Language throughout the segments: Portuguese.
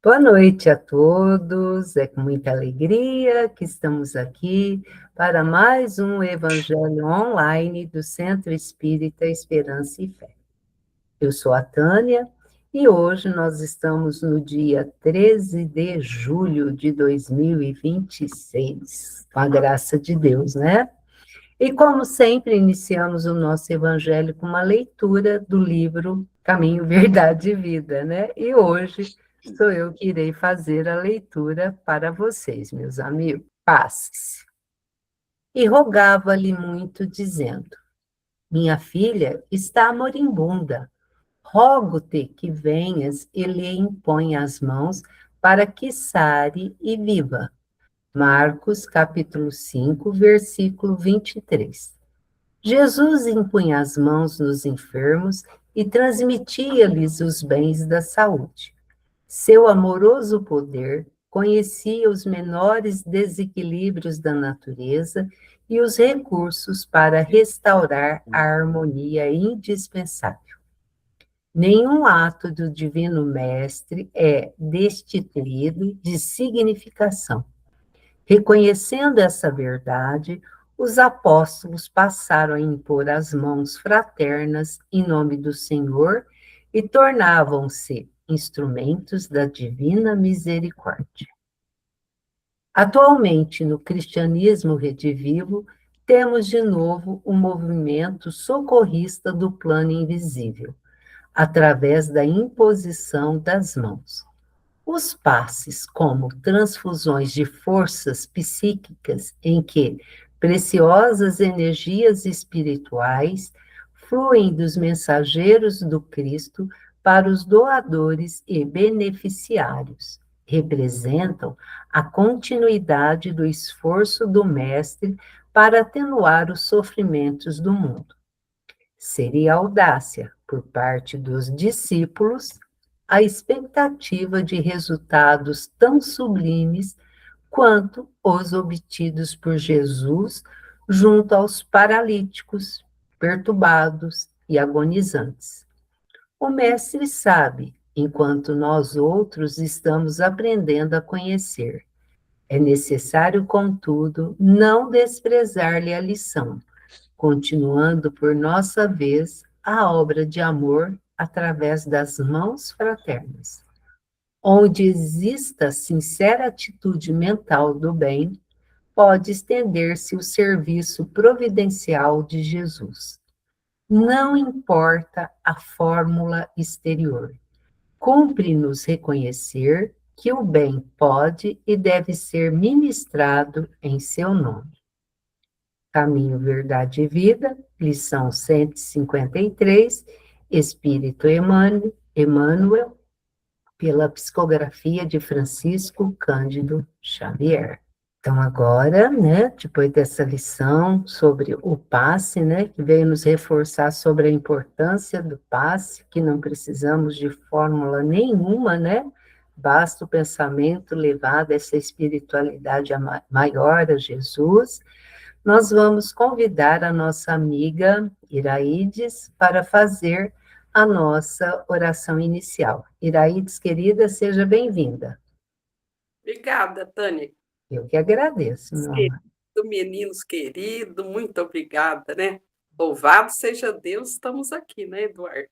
Boa noite a todos. É com muita alegria que estamos aqui para mais um Evangelho online do Centro Espírita Esperança e Fé. Eu sou a Tânia e hoje nós estamos no dia 13 de julho de 2026, com a graça de Deus, né? E como sempre, iniciamos o nosso Evangelho com uma leitura do livro Caminho, Verdade e Vida, né? E hoje sou eu que irei fazer a leitura para vocês, meus amigos. Passes. E rogava-lhe muito, dizendo: Minha filha está moribunda. Rogo-te que venhas e lhe impõe as mãos para que sare e viva. Marcos, capítulo 5, versículo 23. Jesus impunha as mãos nos enfermos e transmitia-lhes os bens da saúde. Seu amoroso poder conhecia os menores desequilíbrios da natureza e os recursos para restaurar a harmonia indispensável. Nenhum ato do Divino Mestre é destituído de significação. Reconhecendo essa verdade, os apóstolos passaram a impor as mãos fraternas em nome do Senhor e tornavam-se instrumentos da divina misericórdia. Atualmente, no cristianismo redivivo, temos de novo o movimento socorrista do plano invisível, através da imposição das mãos. Os passes, como transfusões de forças psíquicas em que preciosas energias espirituais fluem dos mensageiros do Cristo para os doadores e beneficiários, representam a continuidade do esforço do Mestre para atenuar os sofrimentos do mundo. Seria audácia, por parte dos discípulos, a expectativa de resultados tão sublimes quanto os obtidos por Jesus junto aos paralíticos, perturbados e agonizantes. O Mestre sabe, enquanto nós outros estamos aprendendo a conhecer. É necessário, contudo, não desprezar-lhe a lição, continuando por nossa vez a obra de amor através das mãos fraternas. Onde exista sincera atitude mental do bem, pode estender-se o serviço providencial de Jesus. Não importa a fórmula exterior. Cumpre-nos reconhecer que o bem pode e deve ser ministrado em seu nome. Caminho, Verdade e Vida, lição 153, Espírito Emmanuel, pela psicografia de Francisco Cândido Xavier. Então, agora, né, depois dessa lição sobre o passe, né, que veio nos reforçar sobre a importância do passe, que não precisamos de fórmula nenhuma, né, basta o pensamento levado a essa espiritualidade maior a Jesus. Nós vamos convidar a nossa amiga Iraides para fazer a nossa oração inicial. Iraides, querida, seja bem-vinda. Obrigada, Tânia. Eu que agradeço, meu amor. Meninos queridos, muito obrigada, né? Louvado seja Deus, estamos aqui, né, Eduardo?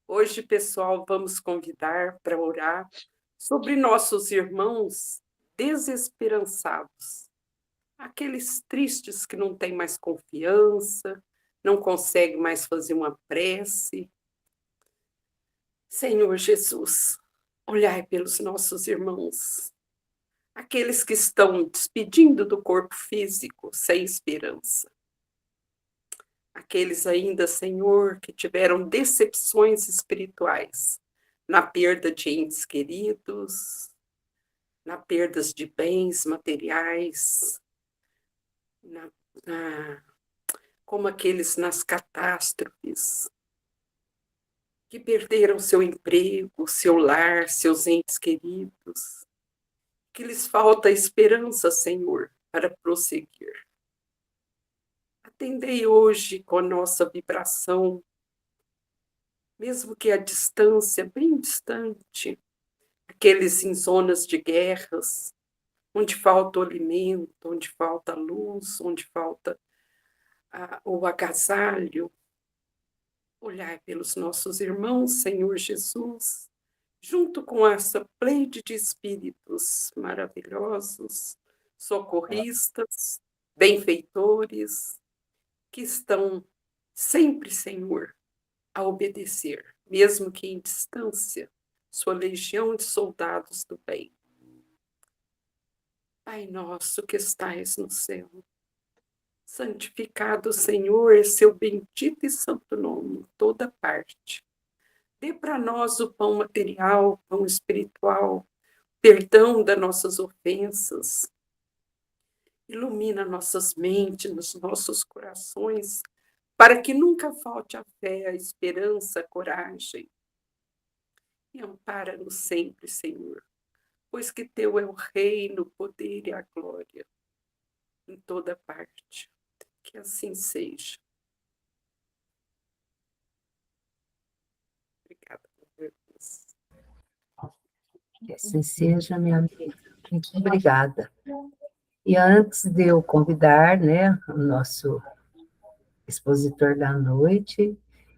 Hoje, pessoal, vamos convidar para orar sobre nossos irmãos desesperançados, aqueles tristes que não têm mais confiança, não conseguem mais fazer uma prece. Senhor Jesus, olhai pelos nossos irmãos, aqueles que estão despedindo do corpo físico sem esperança. Aqueles ainda, Senhor, que tiveram decepções espirituais na perda de entes queridos, na perda de bens materiais, na, na, como aqueles nas catástrofes, que perderam seu emprego, seu lar, seus entes queridos, que lhes falta esperança, Senhor, para prosseguir. Atendei hoje com a nossa vibração mesmo que a distância, bem distante, aqueles em zonas de guerras, onde falta o alimento, onde falta a luz, onde falta o agasalho. Olhai pelos nossos irmãos, Senhor Jesus, junto com essa pleide de espíritos maravilhosos, socorristas, benfeitores, que estão sempre, Senhor, a obedecer, mesmo que em distância, sua legião de soldados do bem. Pai nosso que estais no céu, santificado, Senhor, é seu bendito e santo nome, em toda parte. Dê para nós o pão material, pão espiritual, perdão das nossas ofensas. Ilumina nossas mentes, nossos corações, para que nunca falte a fé, a esperança, a coragem. E ampara-nos sempre, Senhor, pois que teu é o reino, o poder e a glória, em toda parte. Que assim seja. Obrigada, meu Deus. Que assim seja, minha amiga. Muito obrigada. E antes de eu convidar, né, o nosso expositor da noite,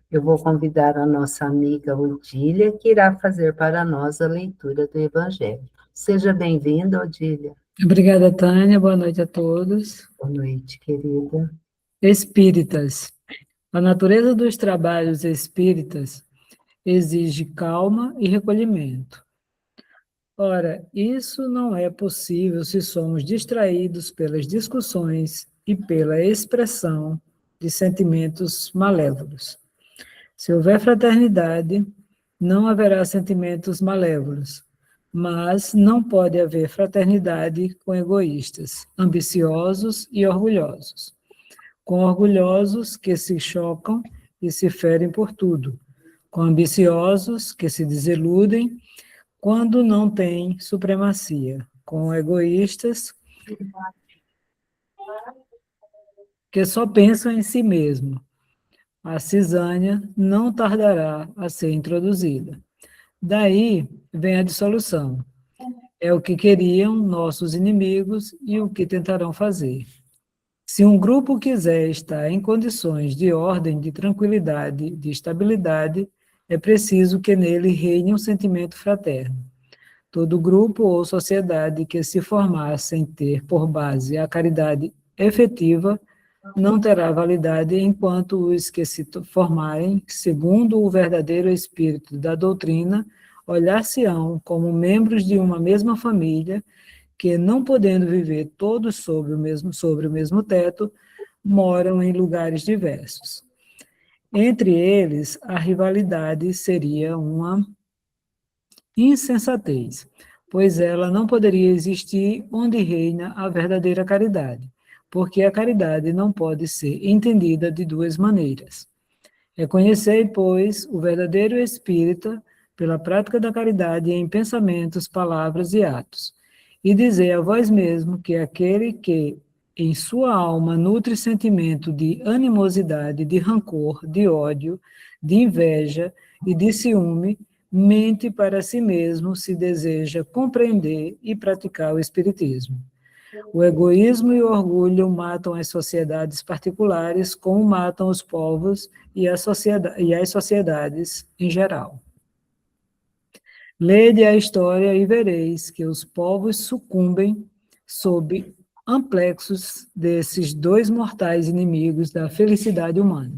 eu vou convidar a nossa amiga Odília, que irá fazer para nós a leitura do Evangelho. Seja bem-vinda, Odília. Obrigada, Tânia. Boa noite a todos. Boa noite, querida. Espíritas. A natureza dos trabalhos espíritas exige calma e recolhimento. Ora, isso não é possível se somos distraídos pelas discussões e pela expressão de sentimentos malévolos. Se houver fraternidade, não haverá sentimentos malévolos, mas não pode haver fraternidade com egoístas, ambiciosos e orgulhosos, com orgulhosos que se chocam e se ferem por tudo, com ambiciosos que se desiludem quando não têm supremacia, com egoístas que só pensam em si mesmo. A cisânia não tardará a ser introduzida. Daí vem a dissolução. É o que queriam nossos inimigos e o que tentarão fazer. Se um grupo quiser estar em condições de ordem, de tranquilidade, de estabilidade, é preciso que nele reine um sentimento fraterno. Todo grupo ou sociedade que se formar sem ter por base a caridade efetiva não terá validade enquanto os que se formarem, segundo o verdadeiro espírito da doutrina, olhar-se-ão como membros de uma mesma família, que, não podendo viver todos sobre o mesmo teto, moram em lugares diversos. Entre eles, a rivalidade seria uma insensatez, pois ela não poderia existir onde reina a verdadeira caridade, porque a caridade não pode ser entendida de duas maneiras. Reconhecei, pois, o verdadeiro espírita pela prática da caridade em pensamentos, palavras e atos, e dizei a vós mesmo que aquele que em sua alma nutre sentimento de animosidade, de rancor, de ódio, de inveja e de ciúme, mente para si mesmo se deseja compreender e praticar o espiritismo. O egoísmo e o orgulho matam as sociedades particulares, como matam os povos e as sociedades em geral. Lede a história e vereis que os povos sucumbem sob amplexos desses dois mortais inimigos da felicidade humana.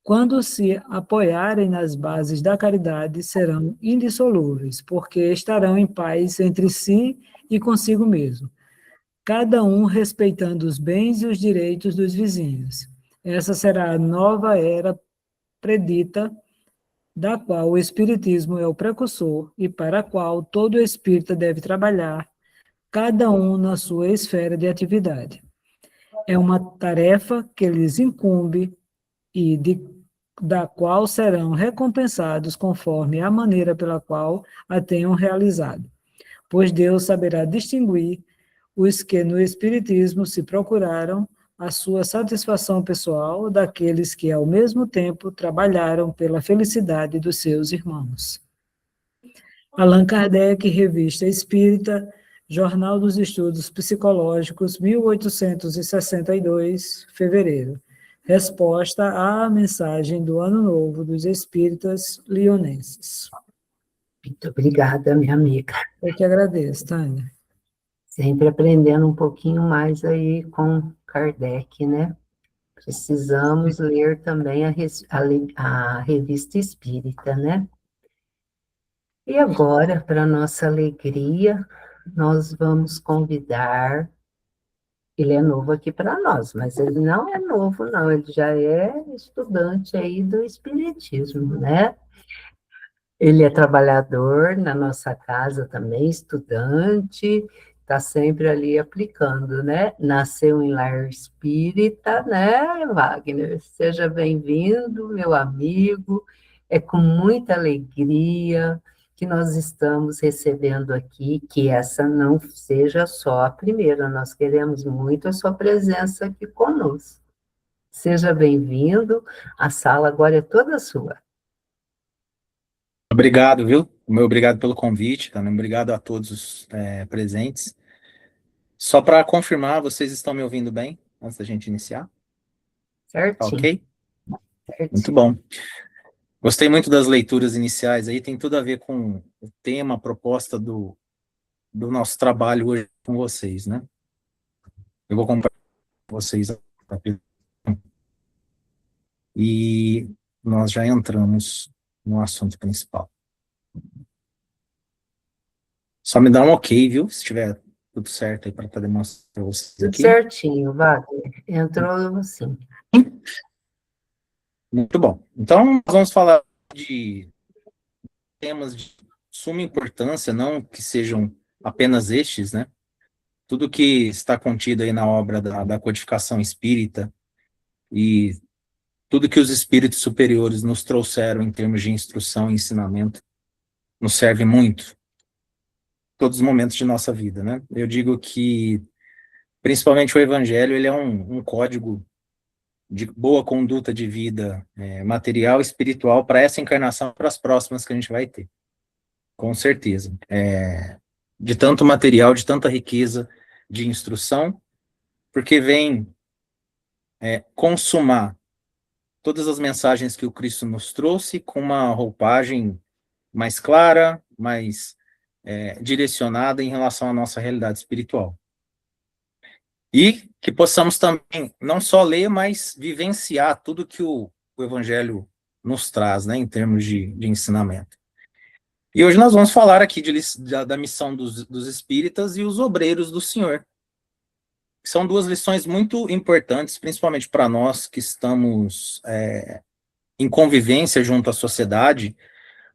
Quando se apoiarem nas bases da caridade, serão indissolúveis, porque estarão em paz entre si e consigo mesmo, cada um respeitando os bens e os direitos dos vizinhos. Essa será a nova era predita, da qual o Espiritismo é o precursor e para a qual todo espírita deve trabalhar, cada um na sua esfera de atividade. É uma tarefa que lhes incumbe e da qual serão recompensados conforme a maneira pela qual a tenham realizado, pois Deus saberá distinguir os que no Espiritismo se procuraram a sua satisfação pessoal daqueles que, ao mesmo tempo, trabalharam pela felicidade dos seus irmãos. Allan Kardec, Revista Espírita, Jornal dos Estudos Psicológicos, 1862, fevereiro. Resposta à mensagem do Ano Novo dos Espíritas Lionenses. Muito obrigada, minha amiga. Eu que agradeço, Tânia. Sempre aprendendo um pouquinho mais aí com Kardec, né? Precisamos ler também a Revista Espírita, né? E agora, para nossa alegria, nós vamos convidar. Ele é novo aqui para nós, mas ele não é novo, não, ele já é estudante aí do Espiritismo, né? Ele é trabalhador na nossa casa também, estudante, está sempre ali aplicando, né? Nasceu em lar espírita, né, Wagner? Seja bem-vindo, meu amigo. É com muita alegria que nós estamos recebendo aqui, que essa não seja só a primeira, nós queremos muito a sua presença aqui conosco. Seja bem-vindo, a sala agora é toda sua. Obrigado, viu? Meu obrigado pelo convite, também obrigado a todos os presentes. Só para confirmar, vocês estão me ouvindo bem antes da gente iniciar? Certinho. Ok? Certinho. Muito bom. Gostei muito das leituras iniciais aí, tem tudo a ver com o tema, a proposta do nosso trabalho hoje com vocês, né? Eu vou compartilhar com vocês e nós já entramos no assunto principal. Só me dá um ok, viu? Se tiver tudo certo aí para estar demonstrando para vocês Tudo aqui. certinho, Wagner. Entrou sim. Muito bom. Então, nós vamos falar de temas de suma importância, não que sejam apenas estes, né? Tudo que está contido aí na obra da codificação espírita e tudo que os espíritos superiores nos trouxeram em termos de instrução e ensinamento nos serve muito todos os momentos de nossa vida, né? Eu digo que, principalmente o Evangelho, ele é um código de boa conduta de vida material e espiritual para essa encarnação e para as próximas que a gente vai ter. Com certeza. De tanto material, de tanta riqueza de instrução, porque vem consumar todas as mensagens que o Cristo nos trouxe com uma roupagem mais clara, mais direcionada em relação à nossa realidade espiritual. E que possamos também não só ler, mas vivenciar tudo que o Evangelho nos traz, né, em termos de ensinamento. E hoje nós vamos falar aqui da missão dos espíritas e os obreiros do Senhor. São duas lições muito importantes, principalmente para nós que estamos em convivência junto à sociedade,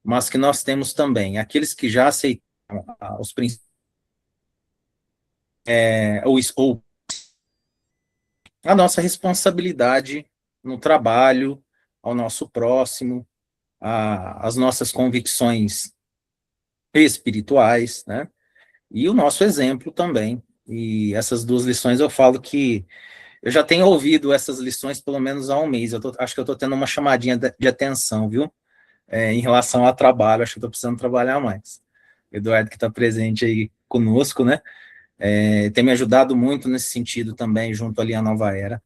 mas que nós temos também aqueles que já aceitaram os princípios, ou a nossa responsabilidade no trabalho, ao nosso próximo, as nossas convicções espirituais, né? E o nosso exemplo também. E essas duas lições eu falo que eu já tenho ouvido essas lições pelo menos há um mês. Acho que eu estou tendo uma chamadinha de atenção, viu? Em relação ao trabalho, acho que estou precisando trabalhar mais. O Eduardo, que está presente aí conosco, né? Tem me ajudado muito nesse sentido também, junto ali à Nova Era.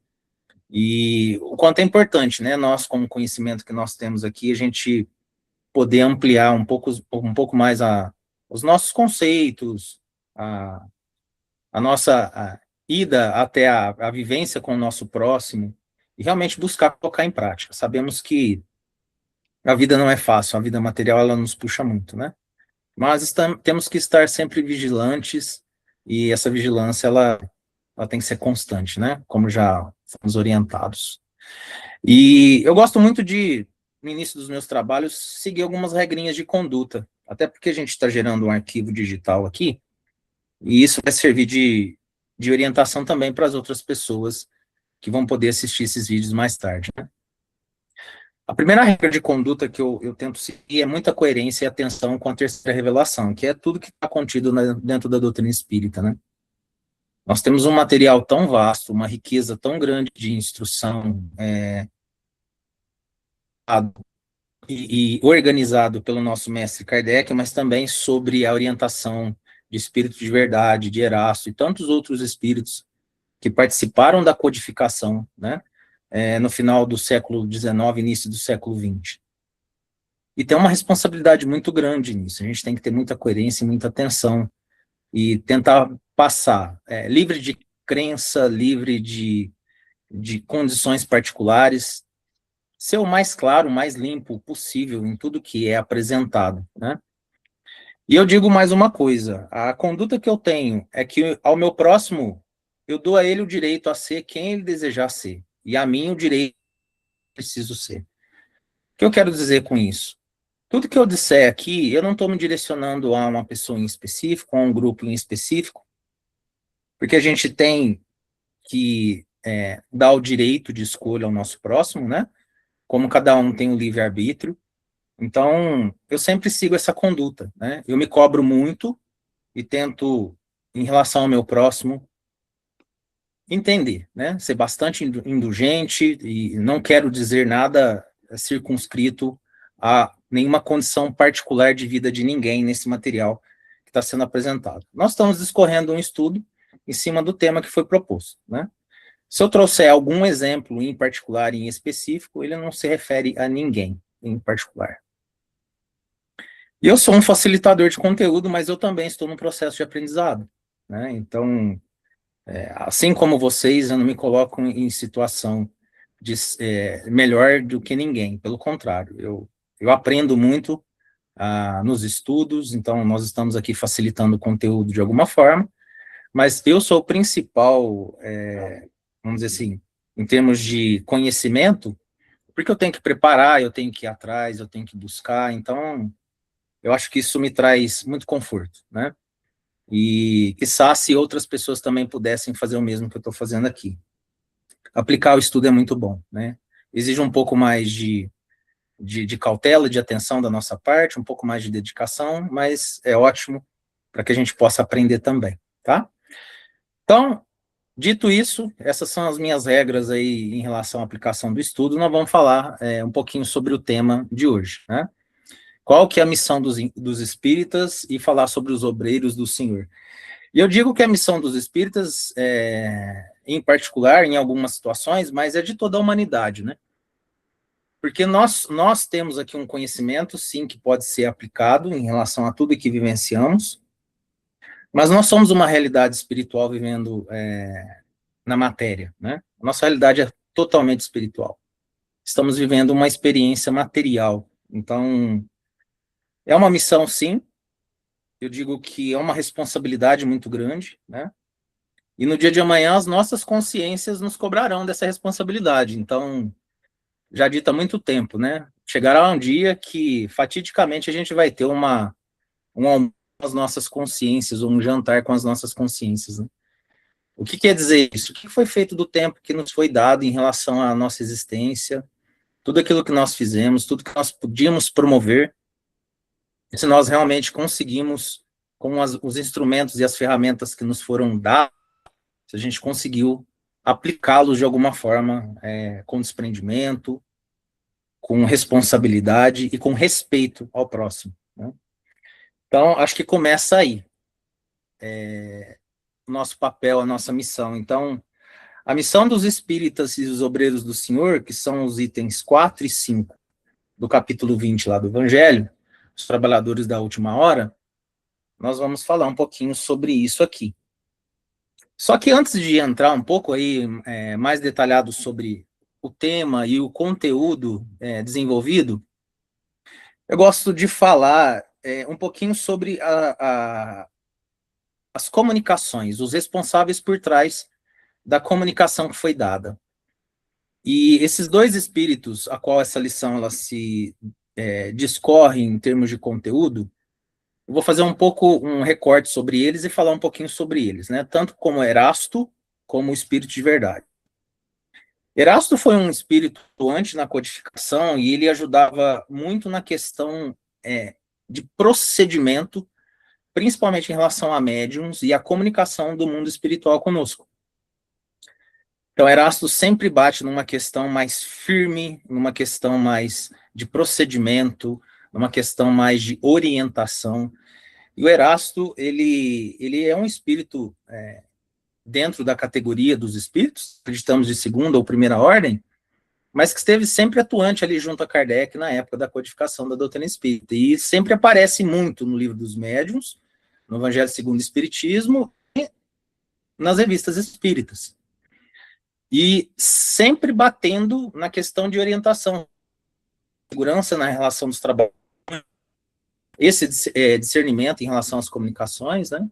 E o quanto é importante, né? Nós, com o conhecimento que nós temos aqui, a gente poder ampliar um pouco mais os nossos conceitos, a nossa ida até a vivência com o nosso próximo, e realmente buscar colocar em prática. Sabemos que a vida não é fácil, a vida material ela nos puxa muito, né? Mas temos que estar sempre vigilantes, e essa vigilância ela tem que ser constante, né? Como já fomos orientados. E eu gosto muito de, no início dos meus trabalhos, seguir algumas regrinhas de conduta, até porque a gente está gerando um arquivo digital aqui, e isso vai servir de orientação também para as outras pessoas que vão poder assistir esses vídeos mais tarde, né? A primeira regra de conduta que eu tento seguir é muita coerência e atenção com a terceira revelação, que é tudo que está contido dentro da doutrina espírita, né? Nós temos um material tão vasto, uma riqueza tão grande de instrução e organizado pelo nosso mestre Kardec, mas também sobre a orientação de espírito de verdade, de Erasto e tantos outros espíritos que participaram da codificação, né, no final do século XIX, início do século XX. E tem uma responsabilidade muito grande nisso, a gente tem que ter muita coerência e muita atenção, e tentar passar, livre de crença, livre de condições particulares, ser o mais claro, o mais limpo possível em tudo que é apresentado, né? E eu digo mais uma coisa, a conduta que eu tenho é que ao meu próximo, eu dou a ele o direito a ser quem ele desejar ser, e a mim o direito que preciso ser. O que eu quero dizer com isso? Tudo que eu disser aqui, eu não estou me direcionando a uma pessoa em específico, a um grupo em específico, porque a gente tem que dar o direito de escolha ao nosso próximo, né? Como cada um tem o livre-arbítrio. Então, eu sempre sigo essa conduta, né? Eu me cobro muito e tento, em relação ao meu próximo, entender, né? Ser bastante indulgente e não quero dizer nada circunscrito a nenhuma condição particular de vida de ninguém nesse material que está sendo apresentado. Nós estamos discorrendo um estudo em cima do tema que foi proposto, né? Se eu trouxer algum exemplo em particular, em específico, ele não se refere a ninguém em particular. E eu sou um facilitador de conteúdo, mas eu também estou no processo de aprendizado, né? Então, assim como vocês, eu não me coloco em situação de melhor do que ninguém, pelo contrário, eu aprendo muito nos estudos, então nós estamos aqui facilitando o conteúdo de alguma forma, mas eu sou o principal, vamos dizer assim, em termos de conhecimento, porque eu tenho que preparar, eu tenho que ir atrás, eu tenho que buscar, então eu acho que isso me traz muito conforto, né? E quiçá se outras pessoas também pudessem fazer o mesmo que eu estou fazendo aqui. Aplicar o estudo é muito bom, né? Exige um pouco mais de cautela, de atenção da nossa parte, um pouco mais de dedicação, mas é ótimo para que a gente possa aprender também, tá? Então, dito isso, essas são as minhas regras aí em relação à aplicação do estudo. Nós vamos falar um pouquinho sobre o tema de hoje, né? Qual que é a missão dos espíritas e falar sobre os obreiros do Senhor. E eu digo que a missão dos espíritas, em particular, em algumas situações, mas é de toda a humanidade, né? Porque nós temos aqui um conhecimento, sim, que pode ser aplicado em relação a tudo que vivenciamos, mas nós somos uma realidade espiritual vivendo na matéria, né? Nossa realidade é totalmente espiritual. Estamos vivendo uma experiência material. Então, é uma missão, sim. Eu digo que é uma responsabilidade muito grande, né? E no dia de amanhã, as nossas consciências nos cobrarão dessa responsabilidade. Então, já dito há muito tempo, né? Chegará um dia que, fatidicamente, a gente vai ter um almoço com as nossas consciências, ou um jantar com as nossas consciências, né? O que quer dizer isso? O que foi feito do tempo que nos foi dado em relação à nossa existência, tudo aquilo que nós fizemos, tudo que nós podíamos promover, se nós realmente conseguimos, com os instrumentos e as ferramentas que nos foram dados, se a gente conseguiu aplicá-los de alguma forma, com desprendimento, com responsabilidade e com respeito ao próximo, né? Então, acho que começa aí o nosso papel, a nossa missão. Então, a missão dos espíritas e dos obreiros do Senhor, que são os itens 4 e 5 do capítulo 20 lá do Evangelho, os trabalhadores da última hora, nós vamos falar um pouquinho sobre isso aqui. Só que antes de entrar um pouco aí mais detalhado sobre o tema e o conteúdo desenvolvido, eu gosto de falar um pouquinho sobre as comunicações, os responsáveis por trás da comunicação que foi dada. E esses dois espíritos, a qual essa lição ela se discorre em termos de conteúdo, eu vou fazer um recorte sobre eles e falar um pouquinho sobre eles, né? Tanto como Erasto, como o espírito de verdade. Erasto foi um espírito atuante na codificação e ele ajudava muito na questão de procedimento principalmente em relação a médiums e a comunicação do mundo espiritual conosco. Então, Erasto sempre bate numa questão mais firme, numa questão mais de procedimento, numa questão mais de orientação. E o Erasto, ele é um espírito dentro da categoria dos espíritos, acreditamos de segunda ou primeira ordem, mas que esteve sempre atuante ali junto a Kardec na época da codificação da doutrina espírita. E sempre aparece muito no Livro dos Médiuns, no Evangelho segundo o Espiritismo e nas revistas espíritas. E sempre batendo na questão de orientação, segurança na relação dos trabalhos, esse discernimento em relação às comunicações, né?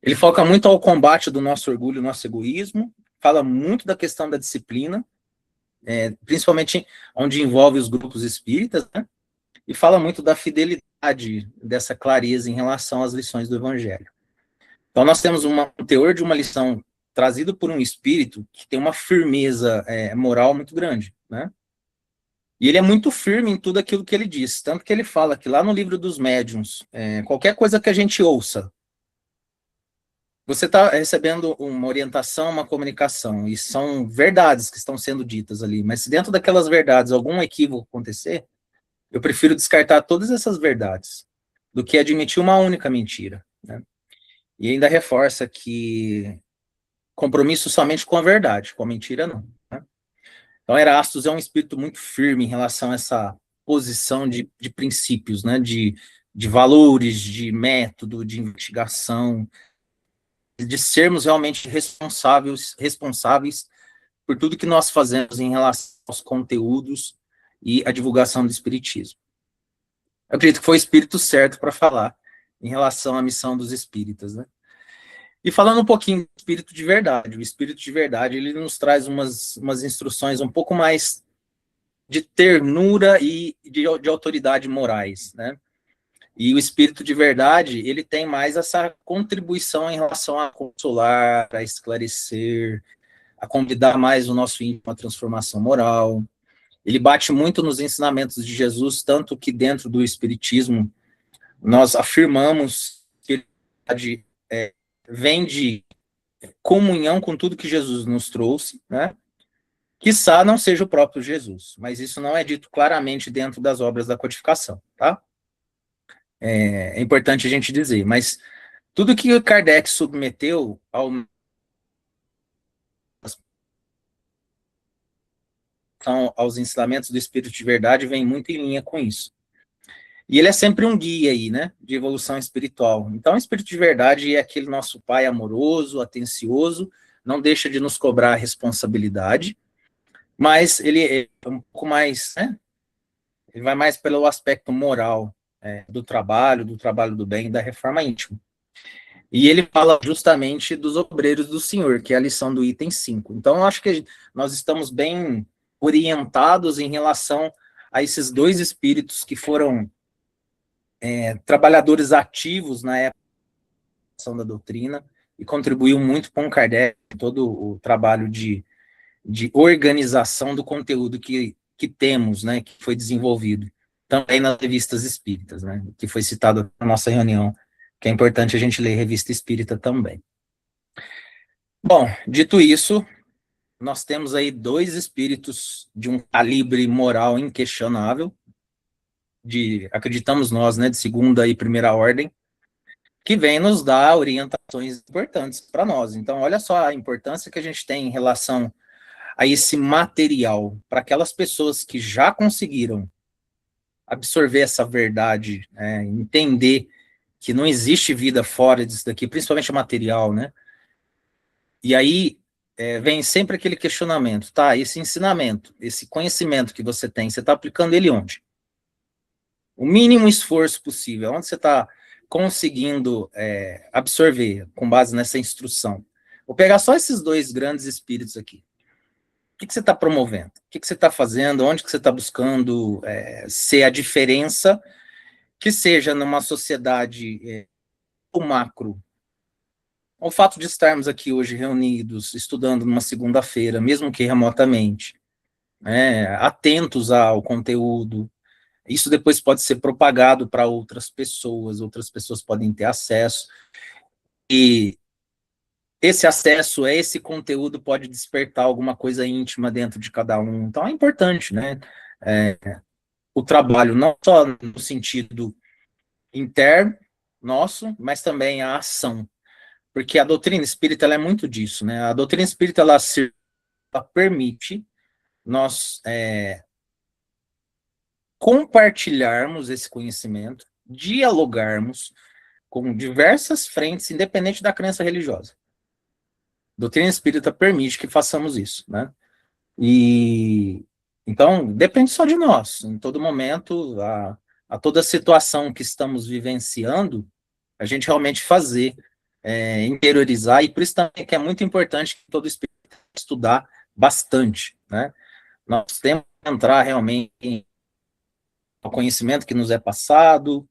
Ele foca muito ao combate do nosso orgulho, nosso egoísmo, fala muito da questão da disciplina, principalmente onde envolve os grupos espíritas, né? E fala muito da fidelidade, dessa clareza em relação às lições do Evangelho. Então nós temos um teor de uma lição trazido por um espírito que tem uma firmeza moral muito grande, né? E ele é muito firme em tudo aquilo que ele diz, tanto que ele fala que lá no Livro dos Médiuns, qualquer coisa que a gente ouça, você está recebendo uma orientação, uma comunicação, e são verdades que estão sendo ditas ali, mas se dentro daquelas verdades algum equívoco acontecer, eu prefiro descartar todas essas verdades do que admitir uma única mentira, né? E ainda reforça que compromisso somente com a verdade, com a mentira não, né? Então Erastus é um espírito muito firme em relação a essa posição de princípios, né? De valores, de método, de investigação, de sermos realmente responsáveis por tudo que nós fazemos em relação aos conteúdos e à divulgação do espiritismo. Eu acredito que foi o espírito certo para falar em relação à missão dos espíritas, né? E falando um pouquinho do espírito de verdade, o espírito de verdade, ele nos traz umas instruções um pouco mais de ternura e de autoridade morais, né? E o espírito de verdade, ele tem mais essa contribuição em relação a consolar, a esclarecer, a convidar mais o nosso íntimo à transformação moral. Ele bate muito nos ensinamentos de Jesus, tanto que dentro do espiritismo nós afirmamos que ele vem de comunhão com tudo que Jesus nos trouxe, né? Quiçá não seja o próprio Jesus, mas isso não é dito claramente dentro das obras da codificação, tá? É importante a gente dizer, mas tudo que o Kardec submeteu aos ensinamentos do Espírito de Verdade vem muito em linha com isso. E ele é sempre um guia aí, né, de evolução espiritual. Então, o Espírito de Verdade é aquele nosso pai amoroso, atencioso, não deixa de nos cobrar a responsabilidade, mas ele é um pouco mais, né, ele vai mais pelo aspecto moral do trabalho do bem, da reforma íntima. E ele fala justamente dos obreiros do Senhor, que é a lição do item 5. Então, eu acho que nós estamos bem orientados em relação a esses dois espíritos que foram trabalhadores ativos na época da doutrina e contribuiu muito com Kardec, todo o trabalho de organização do conteúdo que temos, né, que foi desenvolvido também nas revistas espíritas, né, que foi citado na nossa reunião, que é importante a gente ler revista espírita também. Bom, dito isso, nós temos aí dois espíritos de um calibre moral inquestionável, acreditamos nós, né, de segunda e primeira ordem, que vem nos dar orientações importantes para nós. Então, olha só a importância que a gente tem em relação a esse material, para aquelas pessoas que já conseguiram absorver essa verdade, entender que não existe vida fora disso daqui, principalmente o material, né? E aí vem sempre aquele questionamento, tá? Esse ensinamento, esse conhecimento que você tem, você está aplicando ele onde? O mínimo esforço possível, onde você está conseguindo absorver com base nessa instrução? Vou pegar só esses dois grandes espíritos aqui. O que você está promovendo? O que você está fazendo? Onde que você está buscando ser a diferença que seja numa sociedade macro? O fato de estarmos aqui hoje reunidos, estudando numa segunda-feira, mesmo que remotamente, atentos ao conteúdo, Isso depois pode ser propagado para outras pessoas podem ter acesso, e esse acesso a esse conteúdo pode despertar alguma coisa íntima dentro de cada um. Então é importante, né? O trabalho, não só no sentido interno nosso, mas também a ação. Porque a doutrina espírita ela é muito disso, né? A doutrina espírita ela permite nós compartilharmos esse conhecimento, dialogarmos com diversas frentes, independente da crença religiosa. A doutrina espírita permite que façamos isso, né? E então depende só de nós. Em todo momento, a toda situação que estamos vivenciando, a gente realmente fazer, interiorizar, e por isso também que é muito importante que todo espírito estudar bastante, né? Nós temos que entrar realmente ao conhecimento que nos é passado,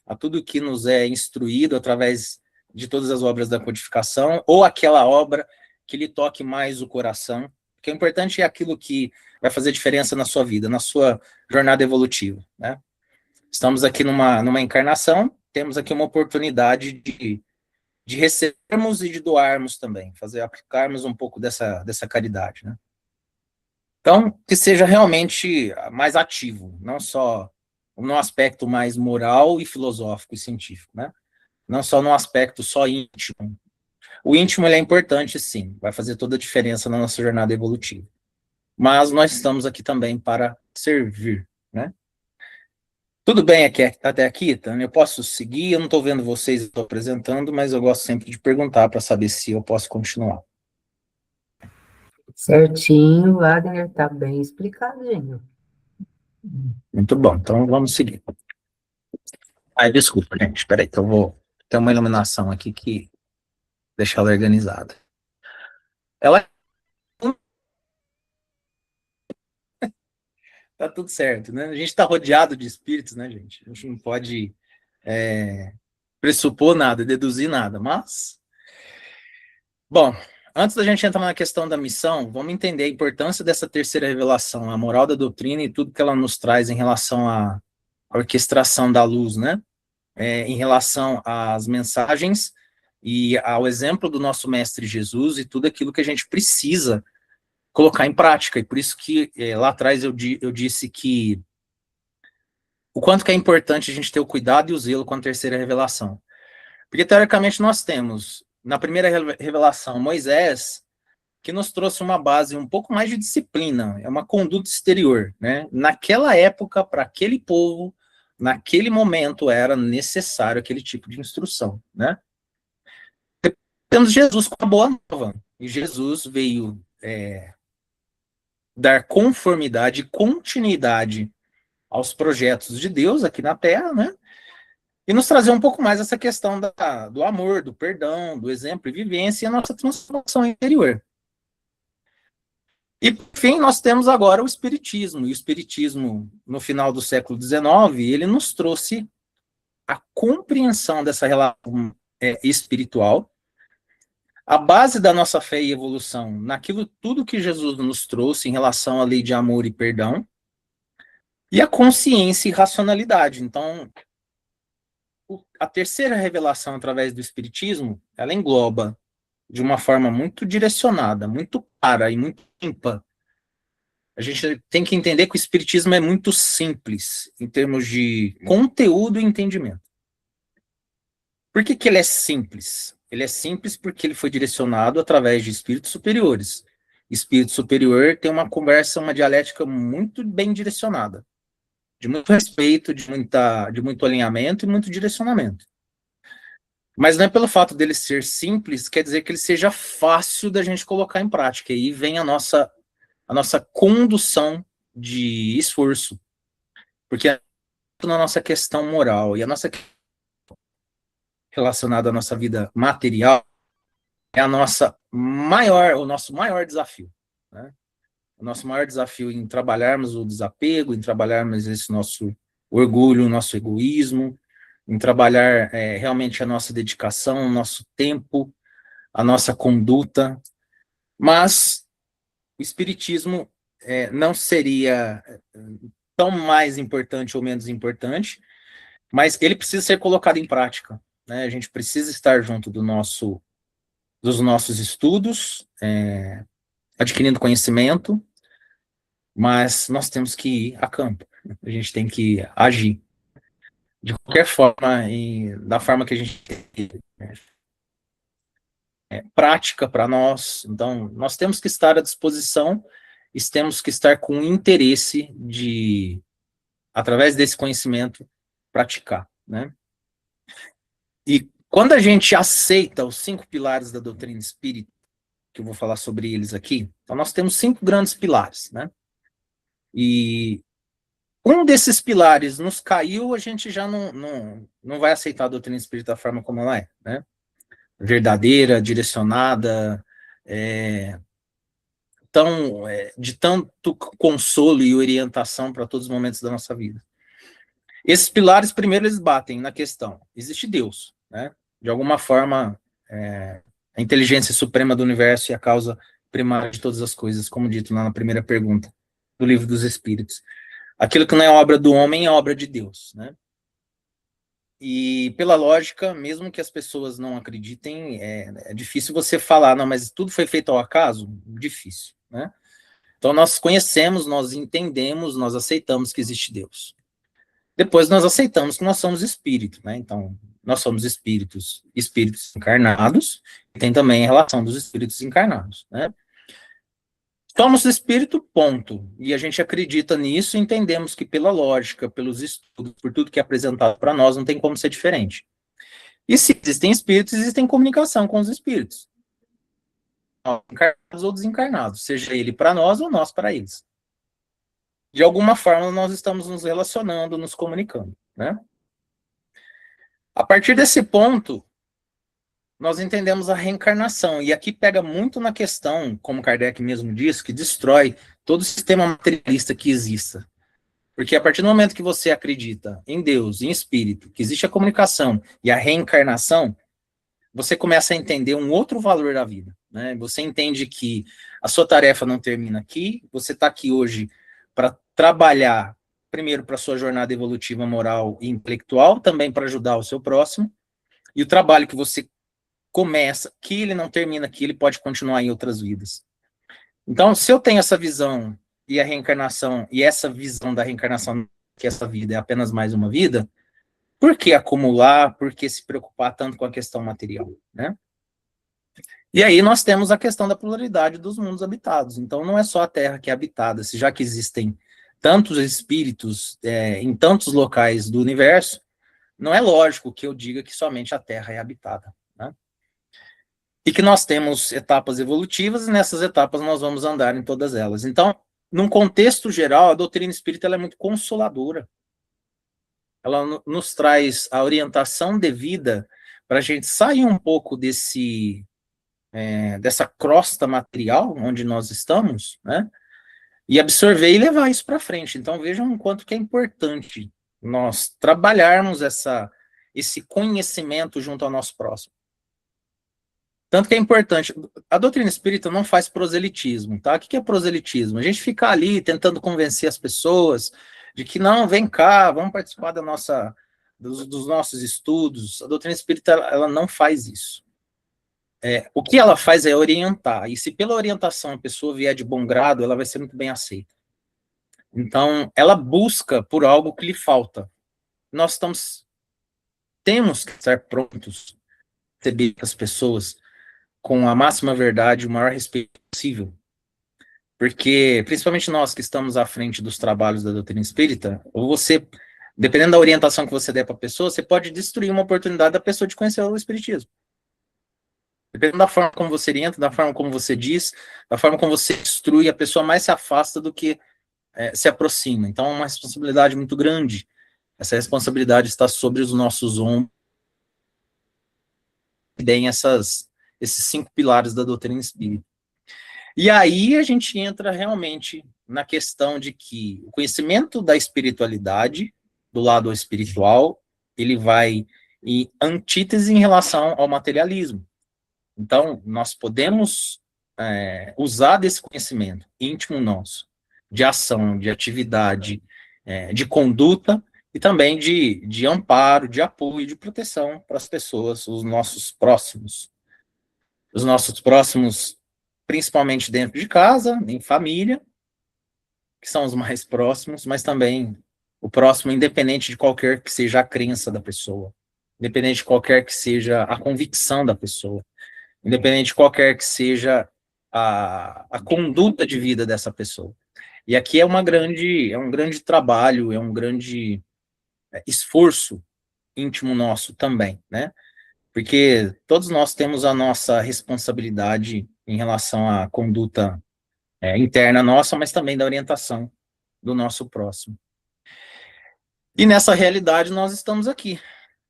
a tudo que nos é instruído através de todas as obras da codificação, ou aquela obra que lhe toque mais o coração, porque o importante é aquilo que vai fazer diferença na sua vida, na sua jornada evolutiva, né? Estamos aqui numa encarnação, temos aqui uma oportunidade de recebermos e de doarmos também, aplicarmos um pouco dessa caridade, né? Então, que seja realmente mais ativo, não só no aspecto mais moral e filosófico e científico, né? Não só no aspecto só íntimo. O íntimo ele é importante, sim, vai fazer toda a diferença na nossa jornada evolutiva. Mas nós estamos aqui também para servir, né? Tudo bem aqui, até aqui, Tânia? Eu posso seguir? Eu não estou vendo vocês, estou apresentando, mas eu gosto sempre de perguntar para saber se eu posso continuar. Certinho, Wagner, tá bem explicadinho. Muito bom, então vamos seguir. Desculpa, gente, espera aí, que eu vou ter uma iluminação aqui que deixa ela organizada. Ela tá tudo certo, né? A gente está rodeado de espíritos, né, gente? A gente não pode pressupor nada, deduzir nada, mas... Bom, antes da gente entrar na questão da missão, vamos entender a importância dessa terceira revelação, a moral da doutrina e tudo que ela nos traz em relação à orquestração da luz, né? Em relação às mensagens e ao exemplo do nosso Mestre Jesus e tudo aquilo que a gente precisa colocar em prática. E por isso que lá atrás eu disse que o quanto que é importante a gente ter o cuidado e o zelo com a terceira revelação. Porque, teoricamente, nós temos, na primeira revelação, Moisés, que nos trouxe uma base um pouco mais de disciplina, é uma conduta exterior, né? Naquela época, para aquele povo, naquele momento, era necessário aquele tipo de instrução, né? Temos Jesus com a boa nova, e Jesus veio dar conformidade e continuidade aos projetos de Deus aqui na Terra, né? E nos trazer um pouco mais essa questão do amor, do perdão, do exemplo e vivência e a nossa transformação interior. E, por fim, nós temos agora o Espiritismo. E o Espiritismo, no final do século XIX, ele nos trouxe a compreensão dessa relação espiritual, a base da nossa fé e evolução naquilo tudo que Jesus nos trouxe em relação à lei de amor e perdão, e a consciência e racionalidade. Então, a terceira revelação através do Espiritismo, ela engloba de uma forma muito direcionada, muito clara e muito limpa. A gente tem que entender que o Espiritismo é muito simples em termos de conteúdo e entendimento. Por que ele é simples? Ele é simples porque ele foi direcionado através de espíritos superiores. Espírito superior tem uma conversa, uma dialética muito bem direcionada, de muito respeito, de muito alinhamento e muito direcionamento. Mas não é pelo fato dele ser simples, quer dizer que ele seja fácil da gente colocar em prática. E aí vem a nossa condução de esforço. Porque na nossa questão moral e a nossa relacionada à nossa vida material é o nosso maior desafio, né? O nosso maior desafio em trabalharmos o desapego, em trabalharmos esse nosso orgulho, o nosso egoísmo, em trabalhar realmente a nossa dedicação, o nosso tempo, a nossa conduta. Mas o Espiritismo não seria tão mais importante ou menos importante, mas ele precisa ser colocado em prática, né? A gente precisa estar junto dos nossos estudos, adquirindo conhecimento, mas nós temos que ir a campo, a gente tem que agir de qualquer forma e da forma que a gente tem, né? Prática para nós. Então, nós temos que estar à disposição e temos que estar com interesse de, através desse conhecimento, praticar, né? E quando a gente aceita os 5 pilares da doutrina espírita, que eu vou falar sobre eles aqui, então nós temos 5 grandes pilares, né? E um desses pilares nos caiu, a gente já não vai aceitar a doutrina espírita da forma como ela é, né? Verdadeira, direcionada, de tanto consolo e orientação para todos os momentos da nossa vida. Esses pilares, primeiro, eles batem na questão: existe Deus, né? De alguma forma, a inteligência suprema do universo e a causa primária de todas as coisas, como dito lá na primeira pergunta do Livro dos Espíritos. Aquilo que não é obra do homem é obra de Deus, né? E, pela lógica, mesmo que as pessoas não acreditem, é difícil você falar, não, mas tudo foi feito ao acaso? Difícil, né? Então, nós conhecemos, nós entendemos, nós aceitamos que existe Deus. Depois, nós aceitamos que nós somos espírito, né? Então, nós somos espíritos encarnados, e tem também a relação dos espíritos encarnados, né? Somos espírito, ponto. E a gente acredita nisso e entendemos que pela lógica, pelos estudos, por tudo que é apresentado para nós, não tem como ser diferente. E se existem espíritos, existem comunicação com os espíritos. Encarnados ou desencarnados, seja ele para nós ou nós para eles. De alguma forma, nós estamos nos relacionando, nos comunicando, né? A partir desse ponto, nós entendemos a reencarnação, e aqui pega muito na questão, como Kardec mesmo disse, que destrói todo o sistema materialista que exista. Porque a partir do momento que você acredita em Deus, em espírito, que existe a comunicação e a reencarnação, você começa a entender um outro valor da vida, né? Você entende que a sua tarefa não termina aqui, você está aqui hoje para trabalhar, primeiro, para a sua jornada evolutiva, moral e intelectual, também para ajudar o seu próximo, e o trabalho que você começa, que ele não termina aqui, ele pode continuar em outras vidas. Então, se eu tenho essa visão e a reencarnação, e essa visão da reencarnação, que essa vida é apenas mais uma vida, por que acumular, por que se preocupar tanto com a questão material, né? E aí nós temos a questão da pluralidade dos mundos habitados. Então, não é só a Terra que é habitada, se já que existem tantos espíritos em tantos locais do universo, não é lógico que eu diga que somente a Terra é habitada, né? E que nós temos etapas evolutivas, e nessas etapas nós vamos andar em todas elas. Então, num contexto geral, a doutrina espírita ela é muito consoladora. Ela nos traz a orientação devida para a gente sair um pouco dessa crosta material onde nós estamos, né? E absorver e levar isso para frente. Então, vejam o quanto que é importante nós trabalharmos esse conhecimento junto ao nosso próximo. Tanto que é importante, a doutrina espírita não faz proselitismo, tá? O que é proselitismo? A gente fica ali tentando convencer as pessoas de que não, vem cá, vamos participar dos nossos estudos. A doutrina espírita, ela não faz isso. O que ela faz é orientar, e se pela orientação a pessoa vier de bom grado, ela vai ser muito bem aceita. Então, ela busca por algo que lhe falta. Nós temos que estar prontos a receber as pessoas com a máxima verdade, o maior respeito possível. Porque, principalmente nós que estamos à frente dos trabalhos da doutrina espírita, ou você, dependendo da orientação que você der para a pessoa, você pode destruir uma oportunidade da pessoa de conhecer o espiritismo. Dependendo da forma como você orienta, da forma como você diz, da forma como você instrui, a pessoa mais se afasta do que se aproxima. Então, é uma responsabilidade muito grande. Essa responsabilidade está sobre os nossos ombros. Bem, esses 5 pilares da doutrina espírita. E aí a gente entra realmente na questão de que o conhecimento da espiritualidade, do lado espiritual, ele vai em antítese em relação ao materialismo. Então, nós podemos usar desse conhecimento íntimo nosso, de ação, de atividade, de conduta e também de amparo, de apoio, de proteção para as pessoas, os nossos próximos. Os nossos próximos, principalmente dentro de casa, em família, que são os mais próximos, mas também o próximo, independente de qualquer que seja a crença da pessoa, independente de qualquer que seja a convicção da pessoa, independente de qualquer que seja a conduta de vida dessa pessoa. E aqui é um grande trabalho, é um grande esforço íntimo nosso também, né? Porque todos nós temos a nossa responsabilidade em relação à conduta interna nossa, mas também da orientação do nosso próximo. E nessa realidade nós estamos aqui,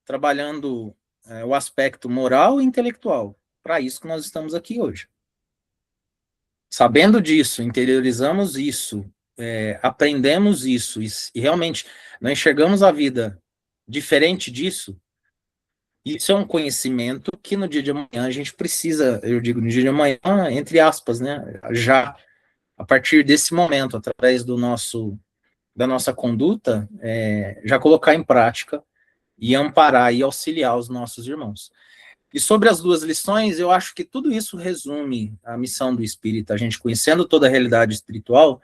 trabalhando o aspecto moral e intelectual. Para isso que nós estamos aqui hoje. Sabendo disso, interiorizamos isso, aprendemos isso, e realmente não enxergamos a vida diferente disso. Isso é um conhecimento que no dia de amanhã a gente precisa, eu digo no dia de amanhã, entre aspas, né? Já, a partir desse momento, através da nossa conduta, já colocar em prática e amparar e auxiliar os nossos irmãos. E sobre as duas lições, eu acho que tudo isso resume a missão do espírita, a gente conhecendo toda a realidade espiritual,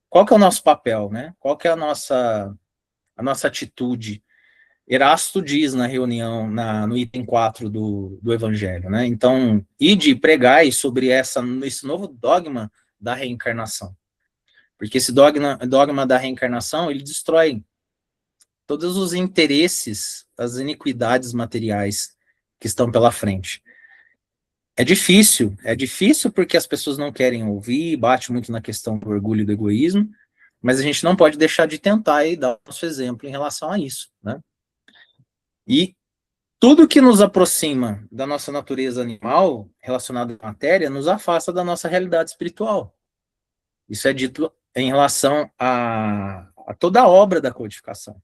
qual que é o nosso papel, né? Qual que é a nossa atitude? Erasto diz na reunião, no item 4 do Evangelho, né? Então, ide pregai sobre esse novo dogma da reencarnação. Porque esse dogma da reencarnação, ele destrói todos os interesses, as iniquidades materiais que estão pela frente. É difícil porque as pessoas não querem ouvir, bate muito na questão do orgulho e do egoísmo, mas a gente não pode deixar de tentar e dar o nosso exemplo em relação a isso, né? E tudo que nos aproxima da nossa natureza animal, relacionado à matéria, nos afasta da nossa realidade espiritual. Isso é dito em relação a toda a obra da codificação.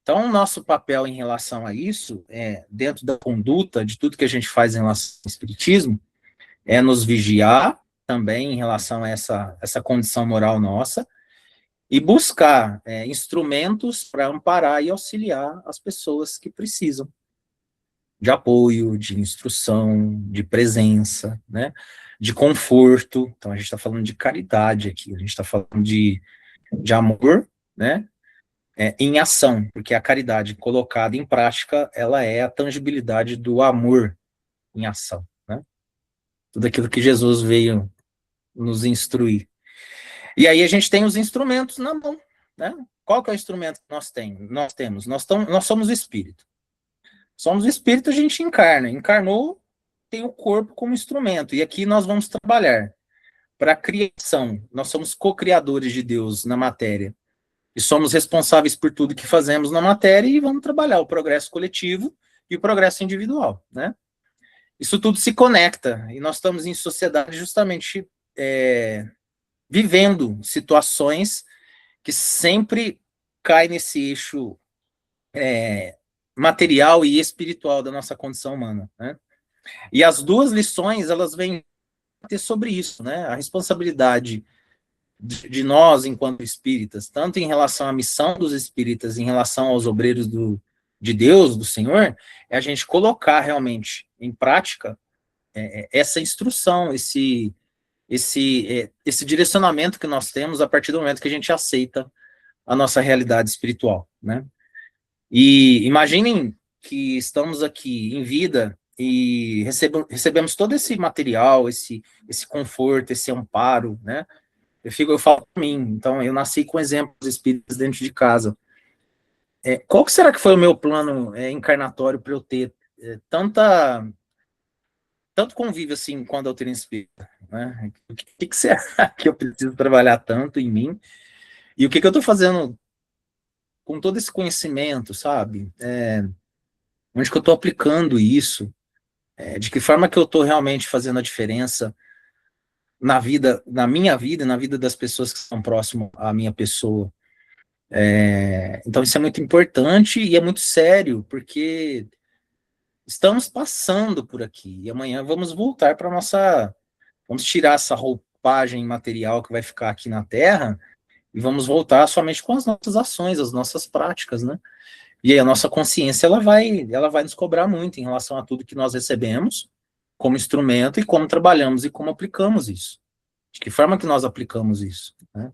Então, o nosso papel em relação a isso, dentro da conduta, de tudo que a gente faz em relação ao espiritismo, é nos vigiar também em relação a essa condição moral nossa e buscar instrumentos para amparar e auxiliar as pessoas que precisam de apoio, de instrução, de presença, né, de conforto. Então, a gente está falando de caridade aqui, a gente está falando de amor, né, em ação, porque a caridade colocada em prática, ela é a tangibilidade do amor em ação, né? Tudo aquilo que Jesus veio nos instruir. E aí a gente tem os instrumentos na mão, né? Qual que é o instrumento que nós somos o espírito. Somos o espírito, a gente encarnou, tem o corpo como instrumento, e aqui nós vamos trabalhar para a criação, nós somos co-criadores de Deus na matéria, e somos responsáveis por tudo que fazemos na matéria e vamos trabalhar o progresso coletivo e o progresso individual, né? Isso tudo se conecta e nós estamos em sociedade justamente vivendo situações que sempre caem nesse eixo material e espiritual da nossa condição humana, né? E as duas lições, elas vêm ter sobre isso, né? A responsabilidade de nós, enquanto espíritas, tanto em relação à missão dos espíritas, em relação aos obreiros de Deus, do Senhor, é a gente colocar realmente em prática essa instrução, esse direcionamento que nós temos a partir do momento que a gente aceita a nossa realidade espiritual, né? E imaginem que estamos aqui em vida e recebemos todo esse material, esse conforto, esse amparo, né? Eu falo para mim, então eu nasci com exemplos espíritas dentro de casa. Qual que será que foi o meu plano encarnatório para eu ter tanto convívio assim com a doutrina espírita, né? O que será que eu preciso trabalhar tanto em mim? E o que eu estou fazendo com todo esse conhecimento, sabe? Onde que eu estou aplicando isso? De que forma que eu estou realmente fazendo a diferença na minha vida e na vida das pessoas que estão próximas à minha pessoa? Então isso é muito importante e é muito sério, porque estamos passando por aqui e amanhã vamos voltar vamos tirar essa roupagem material que vai ficar aqui na Terra e vamos voltar somente com as nossas ações, as nossas práticas, né? E aí a nossa consciência, ela vai nos cobrar muito em relação a tudo que nós recebemos como instrumento e como trabalhamos e como aplicamos isso. De que forma que nós aplicamos isso, né?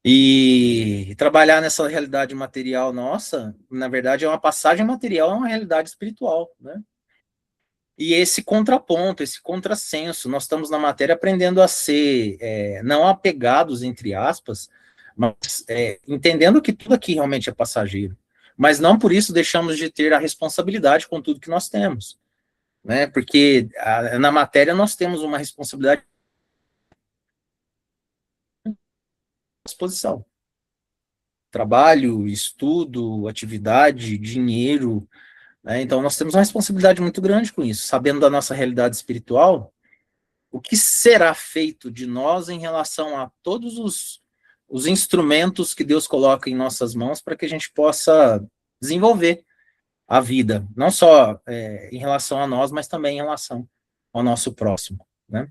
E trabalhar nessa realidade material nossa, na verdade, é uma passagem material a uma realidade espiritual, né? E esse contraponto, esse contrassenso, nós estamos na matéria aprendendo a ser não apegados, entre aspas, mas entendendo que tudo aqui realmente é passageiro. Mas não por isso deixamos de ter a responsabilidade com tudo que nós temos, né? Porque na matéria nós temos uma responsabilidade à disposição. Trabalho, estudo, atividade, dinheiro, né? Então nós temos uma responsabilidade muito grande com isso, sabendo da nossa realidade espiritual. O que será feito de nós em relação a todos os instrumentos que Deus coloca em nossas mãos para que a gente possa desenvolver a vida, não só em relação a nós, mas também em relação ao nosso próximo, né?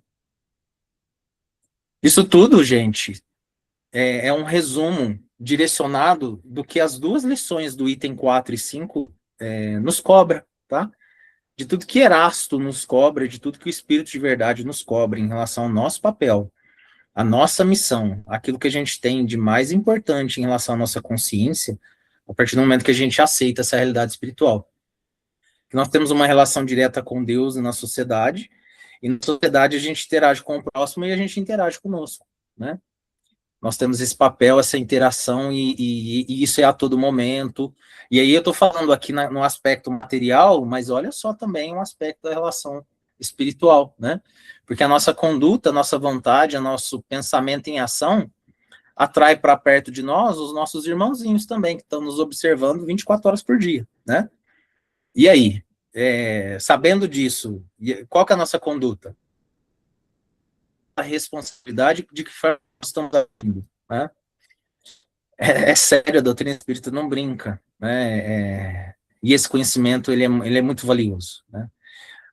Isso tudo, gente, é um resumo direcionado do que as duas lições do item 4 e 5 nos cobra, tá? De tudo que Erasto nos cobra, de tudo que o Espírito de Verdade nos cobra em relação ao nosso papel, a nossa missão, aquilo que a gente tem de mais importante em relação à nossa consciência, a partir do momento que a gente aceita essa realidade espiritual. Nós temos uma relação direta com Deus e na sociedade, e na sociedade a gente interage com o próximo e a gente interage conosco, né? Nós temos esse papel, essa interação, e isso é a todo momento. E aí eu estou falando aqui no aspecto material, mas olha só também um aspecto da relação espiritual, né? Porque a nossa conduta, a nossa vontade, o nosso pensamento em ação atrai para perto de nós os nossos irmãozinhos também, que estão nos observando 24 horas por dia, né? E aí, sabendo disso, qual que é a nossa conduta? A responsabilidade de que forma nós estamos agindo, né? É sério, a doutrina espírita não brinca, né? E esse conhecimento, ele é muito valioso, né?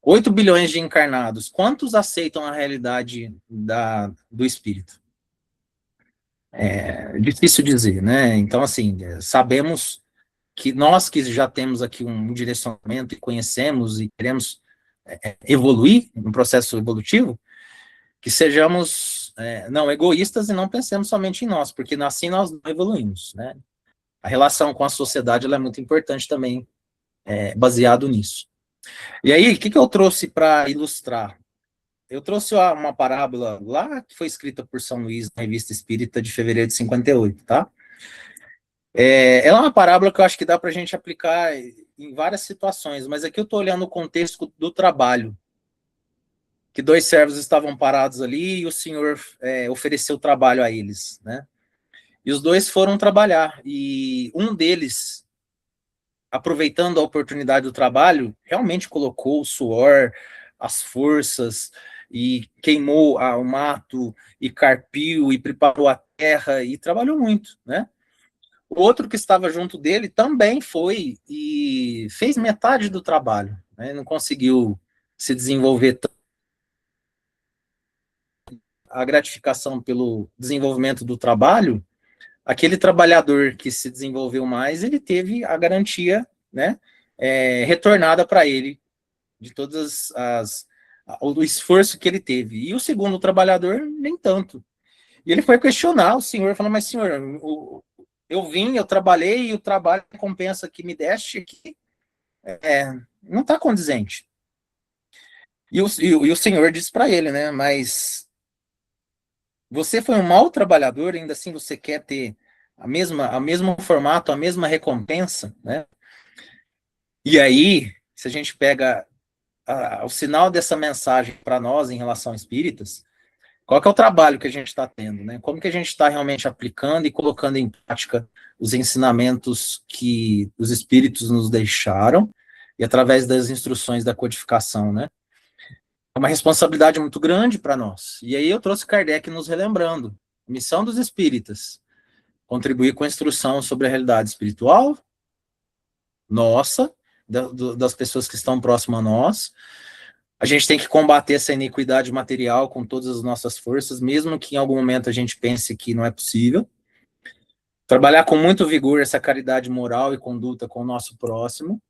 8 bilhões de encarnados, quantos aceitam a realidade do espírito? É difícil dizer, né? Então, assim, sabemos que nós que já temos aqui um direcionamento e conhecemos e queremos evoluir no processo evolutivo, que sejamos não egoístas e não pensemos somente em nós, porque assim nós não evoluímos, né? A relação com a sociedade, ela é muito importante também, baseado nisso. E aí, o que eu trouxe para ilustrar? Eu trouxe uma parábola lá que foi escrita por São Luís na Revista Espírita de fevereiro de 58, tá? Ela é uma parábola que eu acho que dá para a gente aplicar em várias situações, mas aqui eu estou olhando o contexto do trabalho, que 2 servos estavam parados ali e o Senhor ofereceu trabalho a eles, né? E os 2 foram trabalhar, e um deles, aproveitando a oportunidade do trabalho, realmente colocou o suor, as forças, e queimou o mato, e carpiu, e preparou a terra, e trabalhou muito, né? O outro que estava junto dele também foi e fez metade do trabalho, né? Não conseguiu se desenvolver tanto. A gratificação pelo desenvolvimento do trabalho, aquele trabalhador que se desenvolveu mais, ele teve a garantia, né, retornada para ele de todas o esforço que ele teve. E o segundo trabalhador, nem tanto. E ele foi questionar o senhor, falando, mas senhor, eu trabalhei, e o trabalho, a recompensa que me deste aqui, não está condizente. E o senhor disse para ele, né, mas você foi um mau trabalhador, ainda assim você quer ter o mesmo formato, a mesma recompensa, né? E aí, se a gente pega o sinal dessa mensagem para nós em relação a espíritas, qual que é o trabalho que a gente está tendo, né? Como que a gente está realmente aplicando e colocando em prática os ensinamentos que os espíritos nos deixaram e através das instruções da codificação, né? É uma responsabilidade muito grande para nós. E aí eu trouxe Kardec nos relembrando. Missão dos espíritas: contribuir com a instrução sobre a realidade espiritual nossa, das pessoas que estão próximas a nós. A gente tem que combater essa iniquidade material com todas as nossas forças, mesmo que em algum momento a gente pense que não é possível. Trabalhar com muito vigor essa caridade moral e conduta com o nosso próximo.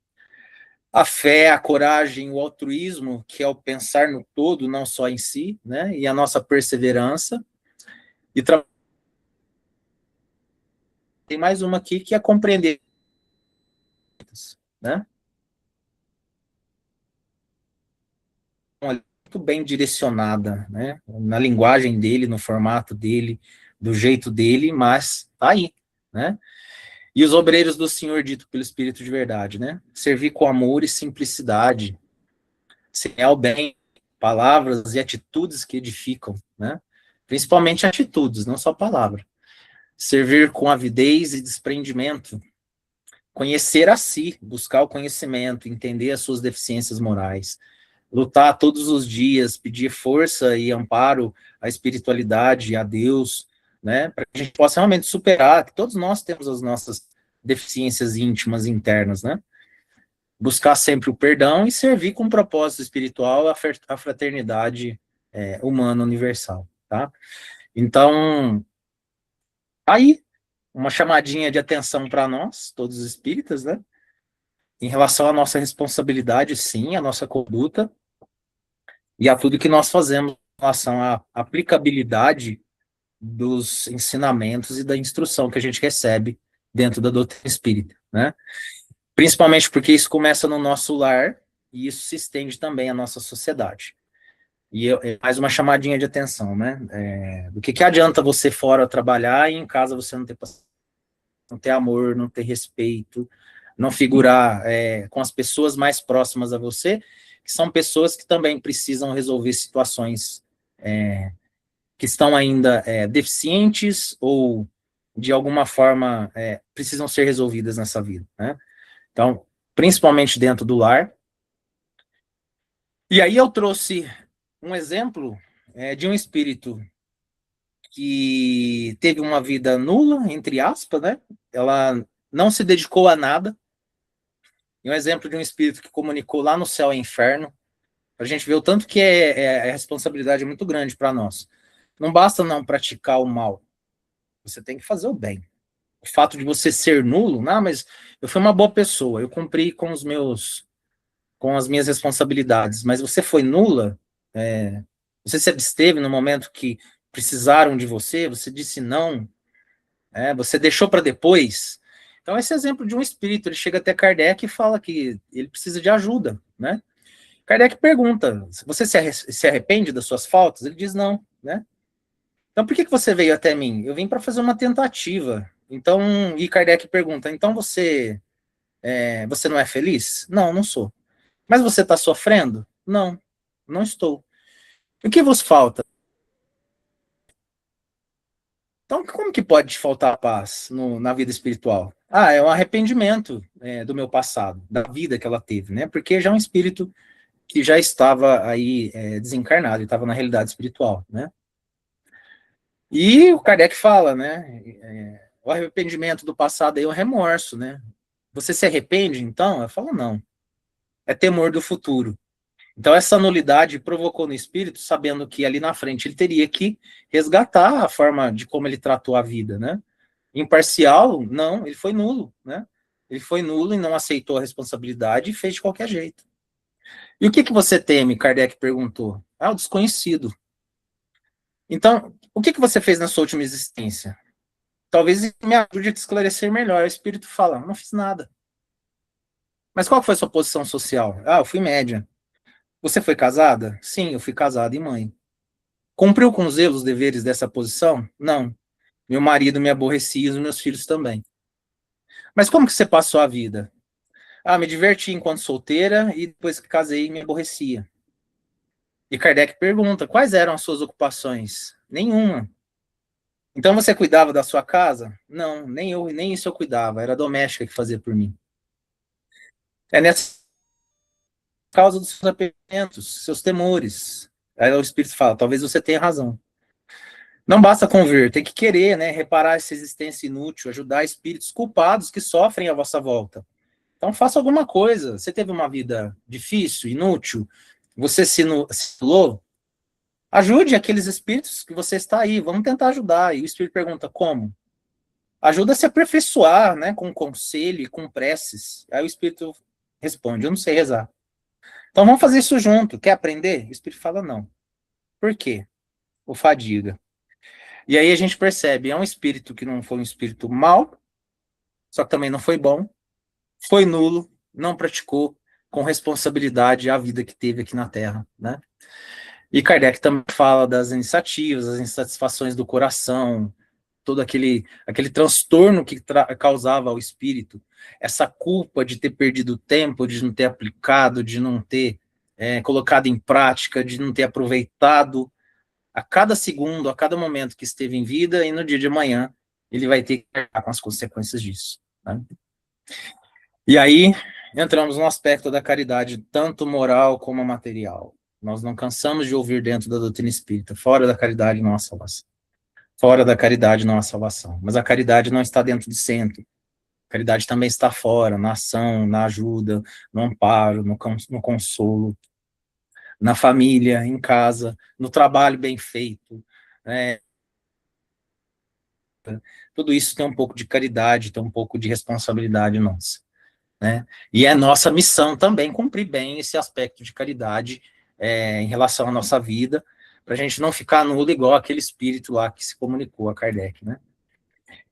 A fé, a coragem, o altruísmo, que é o pensar no todo, não só em si, né? E a nossa perseverança. E tem mais uma aqui que é compreender, né? Muito bem direcionada, né? Na linguagem dele, no formato dele, do jeito dele, mas tá aí, né? E os obreiros do Senhor, dito pelo Espírito de verdade, né? Servir com amor e simplicidade, semear o bem, palavras e atitudes que edificam, né? Principalmente atitudes, não só palavra. Servir com avidez e desprendimento, conhecer a si, buscar o conhecimento, entender as suas deficiências morais, lutar todos os dias, pedir força e amparo à espiritualidade, a Deus, né, para que a gente possa realmente superar, que todos nós temos as nossas deficiências íntimas internas, né, buscar sempre o perdão e servir com propósito espiritual a fraternidade humana universal, tá? Então, aí, uma chamadinha de atenção para nós, todos os espíritas, né, em relação à nossa responsabilidade, sim, à nossa conduta, e a tudo que nós fazemos em relação à aplicabilidade dos ensinamentos e da instrução que a gente recebe dentro da doutrina espírita, né? Principalmente porque isso começa no nosso lar e isso se estende também à nossa sociedade. E mais uma chamadinha de atenção, né? Do que adianta você fora trabalhar e em casa você não ter amor, não ter respeito, não figurar com as pessoas mais próximas a você, que são pessoas que também precisam resolver situações que estão ainda deficientes ou, de alguma forma, precisam ser resolvidas nessa vida, né? Então, principalmente dentro do lar. E aí eu trouxe um exemplo de um espírito que teve uma vida nula, entre aspas, né? Ela não se dedicou a nada. E um exemplo de um espírito que comunicou lá no céu e inferno, para a gente ver o tanto que a responsabilidade é muito grande para nós. Não basta não praticar o mal, você tem que fazer o bem. O fato de você ser nulo, não, mas eu fui uma boa pessoa, eu cumpri com as minhas responsabilidades, mas você foi nula, você se absteve no momento que precisaram de você, você disse não, você deixou para depois. Então, esse exemplo de um espírito, ele chega até Kardec e fala que ele precisa de ajuda, né? Kardec pergunta, você se arrepende das suas faltas? Ele diz não, né? Então, por que você veio até mim? Eu vim para fazer uma tentativa. Então, e Kardec pergunta, então você não é feliz? Não, não sou. Mas você está sofrendo? Não, não estou. O que vos falta? Então, como que pode te faltar paz na vida espiritual? É um arrependimento do meu passado, da vida que ela teve, né? Porque já é um espírito que já estava aí desencarnado, e estava na realidade espiritual, né? E o Kardec fala, né? O arrependimento do passado é o remorso, né? Você se arrepende, então? Eu falo, não. É temor do futuro. Então, essa nulidade provocou no espírito, sabendo que ali na frente ele teria que resgatar a forma de como ele tratou a vida, né? Imparcial, não, ele foi nulo, né? Ele foi nulo e não aceitou a responsabilidade e fez de qualquer jeito. E o que você teme? Kardec perguntou. O desconhecido. Então, o que você fez na sua última existência? Talvez me ajude a te esclarecer melhor. O espírito fala, não fiz nada. Mas qual foi a sua posição social? Eu fui média. Você foi casada? Sim, eu fui casada e mãe. Cumpriu com zelo os deveres dessa posição? Não. Meu marido me aborrecia e os meus filhos também. Mas como que você passou a vida? Me diverti enquanto solteira e depois que casei me aborrecia. E Kardec pergunta, quais eram as suas ocupações? Nenhuma. Então você cuidava da sua casa? Não, nem isso eu cuidava, era a doméstica que fazia por mim. É nessa causa dos seus arrependimentos, seus temores. Aí o Espírito fala, talvez você tenha razão. Não basta convir, tem que querer, né, reparar essa existência inútil, ajudar espíritos culpados que sofrem à vossa volta. Então faça alguma coisa. Você teve uma vida difícil, inútil, você se anulou, ajude aqueles espíritos que você está aí, vamos tentar ajudar. E o espírito pergunta, como? ajuda a se aperfeiçoar, né, com conselho e com preces. Aí o Espírito responde, eu não sei rezar. Então vamos fazer isso junto. Quer aprender? O Espírito fala, não. Por quê? O fadiga. E aí a gente percebe, é um espírito que não foi um espírito mau, só que também não foi bom, foi nulo, não praticou com responsabilidade a vida que teve aqui na Terra, né? E Kardec também fala das iniciativas, das insatisfações do coração, todo aquele transtorno que causava ao espírito, essa culpa de ter perdido tempo, de não ter aplicado, de não ter colocado em prática, de não ter aproveitado a cada segundo, a cada momento que esteve em vida, e no dia de amanhã ele vai ter que lidar com as consequências disso, né? E aí entramos no aspecto da caridade, tanto moral como material. Nós não cansamos de ouvir dentro da doutrina espírita, fora da caridade não há salvação. Fora da caridade não há salvação. Mas a caridade não está dentro do centro. A caridade também está fora, na ação, na ajuda, no amparo, no consolo, na família, em casa, no trabalho bem feito, né? Tudo isso tem um pouco de caridade, tem um pouco de responsabilidade nossa, né? E é nossa missão também cumprir bem esse aspecto de caridade em relação à nossa vida, para a gente não ficar nulo igual aquele espírito lá que se comunicou a Kardec, né?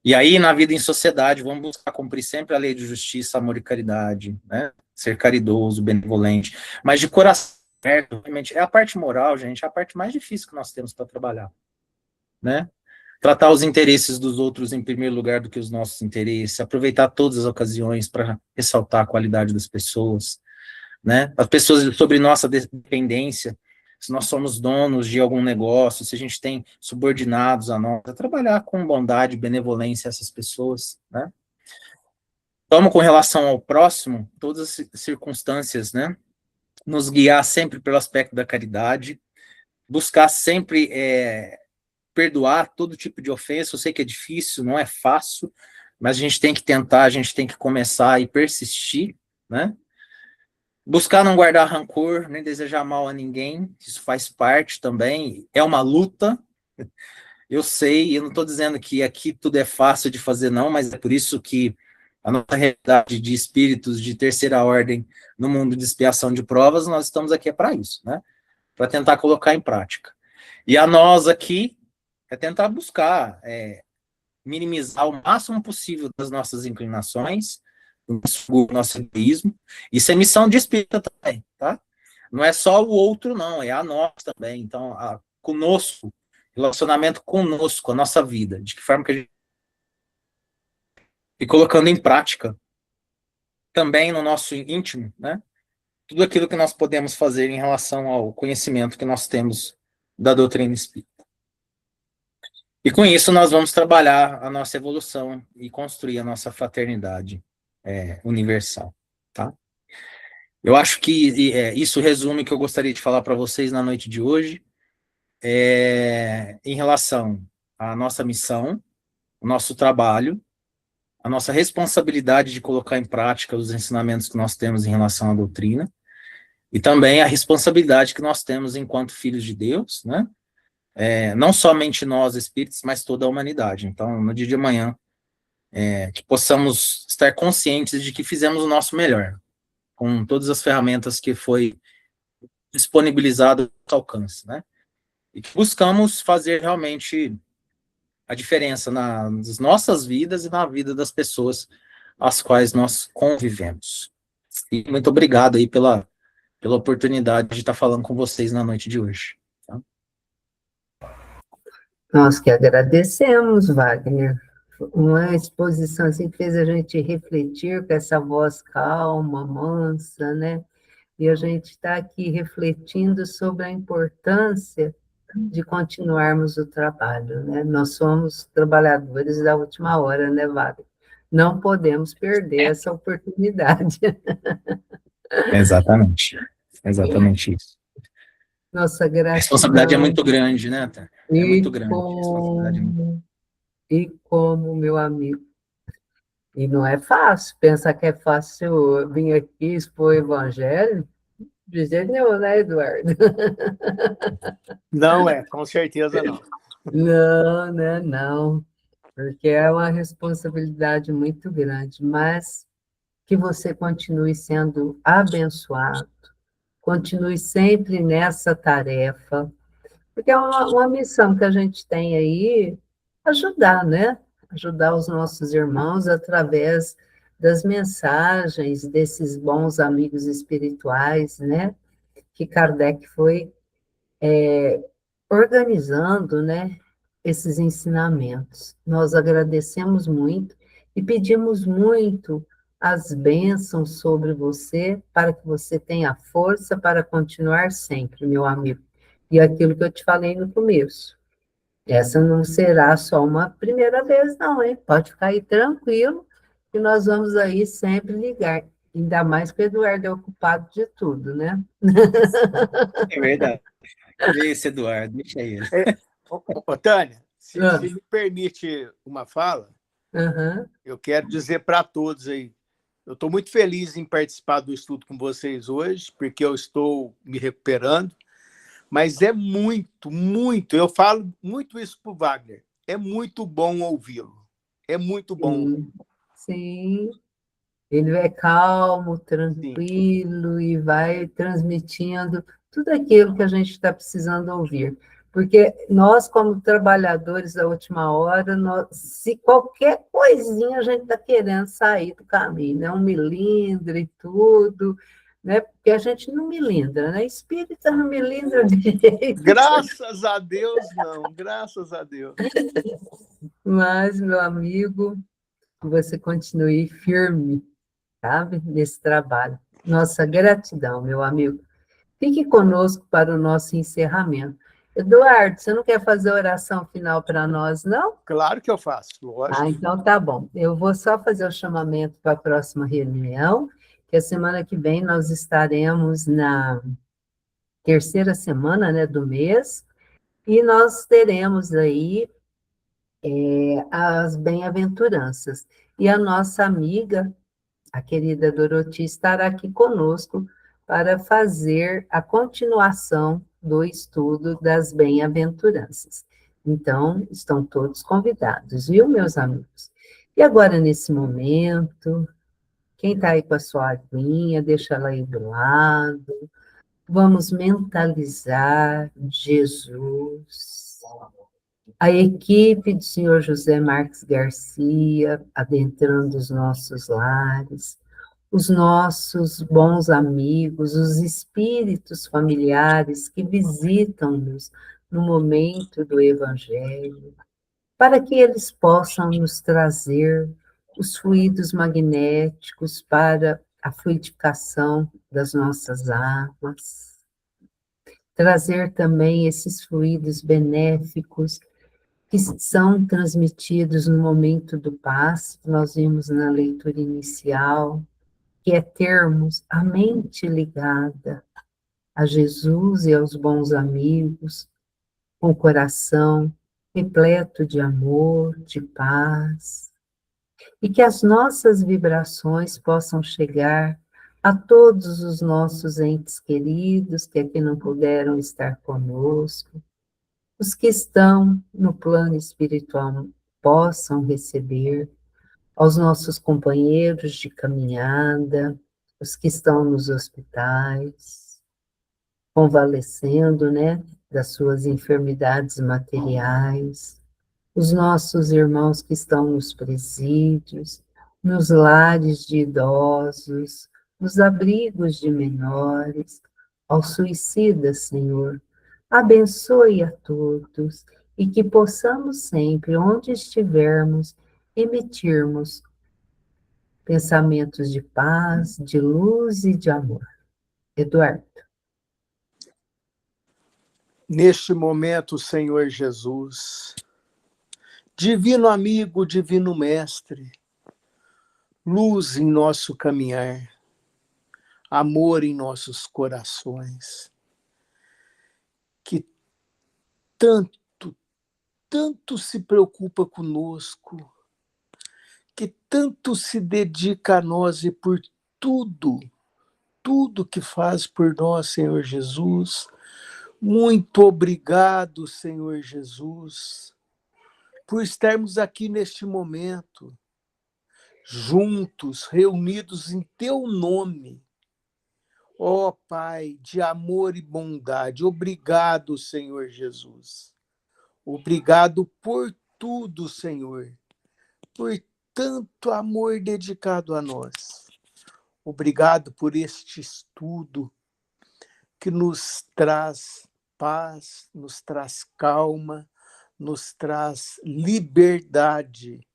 E aí, na vida em sociedade, vamos buscar cumprir sempre a lei de justiça, amor e caridade, né? Ser caridoso, benevolente, mas de coração aberto, realmente, é a parte moral, gente, é a parte mais difícil que nós temos para trabalhar, né? Tratar os interesses dos outros em primeiro lugar do que os nossos interesses, aproveitar todas as ocasiões para ressaltar a qualidade das pessoas, né? As pessoas sobre nossa dependência, se nós somos donos de algum negócio, se a gente tem subordinados a nós, a trabalhar com bondade e benevolência essas pessoas, né? Toma com relação ao próximo, todas as circunstâncias, né? Nos guiar sempre pelo aspecto da caridade, buscar sempre perdoar todo tipo de ofensa. Eu sei que é difícil, não é fácil, mas a gente tem que tentar, a gente tem que começar e persistir, né? Buscar não guardar rancor, nem desejar mal a ninguém, isso faz parte também, é uma luta, eu sei, eu não estou dizendo que aqui tudo é fácil de fazer não, mas é por isso que a nossa realidade de espíritos de terceira ordem no mundo de expiação de provas, nós estamos aqui para isso, né? Para tentar colocar em prática. E a nós aqui é tentar buscar minimizar o máximo possível das nossas inclinações, do nosso egoísmo. Isso é missão de espírita também, tá? Não é só o outro, não, é a nós também. Então, conosco, relacionamento conosco, a nossa vida, de que forma que a gente... E colocando em prática, também no nosso íntimo, né? Tudo aquilo que nós podemos fazer em relação ao conhecimento que nós temos da doutrina espírita. E com isso nós vamos trabalhar a nossa evolução e construir a nossa fraternidade universal, tá? Eu acho que isso resume o que eu gostaria de falar para vocês na noite de hoje, em relação à nossa missão, o nosso trabalho, a nossa responsabilidade de colocar em prática os ensinamentos que nós temos em relação à doutrina, e também a responsabilidade que nós temos enquanto filhos de Deus, né? Não somente nós, espíritos, mas toda a humanidade. Então, no dia de amanhã, que possamos estar conscientes de que fizemos o nosso melhor, com todas as ferramentas que foi disponibilizado ao alcance, né? E que buscamos fazer realmente a diferença nas nossas vidas e na vida das pessoas às quais nós convivemos. E muito obrigado aí pela oportunidade de estar falando com vocês na noite de hoje. Tá? Nós que agradecemos, Wagner. Uma exposição assim que fez a gente refletir com essa voz calma, mansa, né? E a gente está aqui refletindo sobre a importância de continuarmos o trabalho, né? Nós somos trabalhadores da última hora, né, Wagner? Não podemos perder essa oportunidade. Exatamente. Exatamente isso. Nossa A gratidão. responsabilidade é muito grande, né, Tá? É muito grande. E como, meu amigo, e não é fácil, pensar que é fácil eu vir aqui expor o evangelho, de jeito nenhum, né, Eduardo? Não é, com certeza não. Não, né, não. porque é uma responsabilidade muito grande, mas que você continue sendo abençoado, continue sempre nessa tarefa, porque é uma missão que a gente tem aí, ajudar, né? Ajudar os nossos irmãos através das mensagens desses bons amigos espirituais, né? Que Kardec foi organizando, né, esses ensinamentos. Nós agradecemos muito e pedimos muito as bênçãos sobre você, para que você tenha força para continuar sempre, meu amigo. E aquilo que eu te falei no começo, essa não será só uma primeira vez, não, hein? Pode ficar aí tranquilo, que nós vamos aí sempre ligar. Ainda mais que o Eduardo é ocupado de tudo, né? É verdade. Esse Eduardo, deixa ele. Tânia, Ah, se me permite uma fala, aham. eu quero dizer para todos aí, eu estou muito feliz em participar do estudo com vocês hoje, porque eu estou me recuperando, mas é muito, eu falo muito isso para o Wagner, é muito bom ouvi-lo, é muito bom. Sim, sim. Ele é calmo, Sim. tranquilo e vai transmitindo tudo aquilo que a gente está precisando ouvir. Porque nós, como trabalhadores da última hora, se qualquer coisinha a gente está querendo sair do caminho, né? Um milindre e tudo, né? Porque a gente não milindra, né? Espírita não milindra de jeito. Graças a Deus, não, graças a Deus. Mas, meu amigo, que você continue firme, sabe, nesse trabalho. Nossa gratidão, meu amigo. Fique conosco para o nosso encerramento. Eduardo, você não quer fazer a oração final para nós, não? Claro que eu faço, Ah, lógico. então tá bom. Eu vou só fazer o chamamento para a próxima reunião, que a semana que vem nós estaremos na terceira semana, né, do mês, e nós teremos aí as bem-aventuranças. E a nossa amiga, a querida Doroti, estará aqui conosco para fazer a continuação do estudo das bem-aventuranças. Então, estão todos convidados, viu, meus amigos? E agora, nesse momento, quem está aí com a sua aguinha, deixa ela aí do lado. Vamos mentalizar Jesus. A equipe do senhor José Marques Garcia adentrando os nossos lares, os nossos bons amigos, os espíritos familiares que visitam-nos no momento do Evangelho, para que eles possam nos trazer os fluidos magnéticos para a fluidificação das nossas águas, trazer também esses fluidos benéficos que são transmitidos no momento do passe, que nós vimos na leitura inicial, que é termos a mente ligada a Jesus e aos bons amigos, com o coração repleto de amor, de paz, e que as nossas vibrações possam chegar a todos os nossos entes queridos que aqui não puderam estar conosco, os que estão no plano espiritual possam receber, aos nossos companheiros de caminhada, os que estão nos hospitais, convalescendo, né, das suas enfermidades materiais, os nossos irmãos que estão nos presídios, nos lares de idosos, nos abrigos de menores, aos suicidas, Senhor. Abençoe a todos e que possamos sempre, onde estivermos, emitirmos pensamentos de paz, de luz e de amor. Eduardo. Neste momento, Senhor Jesus, divino amigo, divino mestre, luz em nosso caminhar, amor em nossos corações, que tanto se preocupa conosco, que tanto se dedica a nós e por tudo que faz por nós, Senhor Jesus. Muito obrigado, Senhor Jesus. por estarmos aqui neste momento, juntos, reunidos em teu nome. Ó Pai, de amor e bondade, obrigado, Senhor Jesus. Obrigado por tudo, Senhor, por tanto amor dedicado a nós. Obrigado por este estudo que nos traz paz, nos traz calma, nos traz liberdade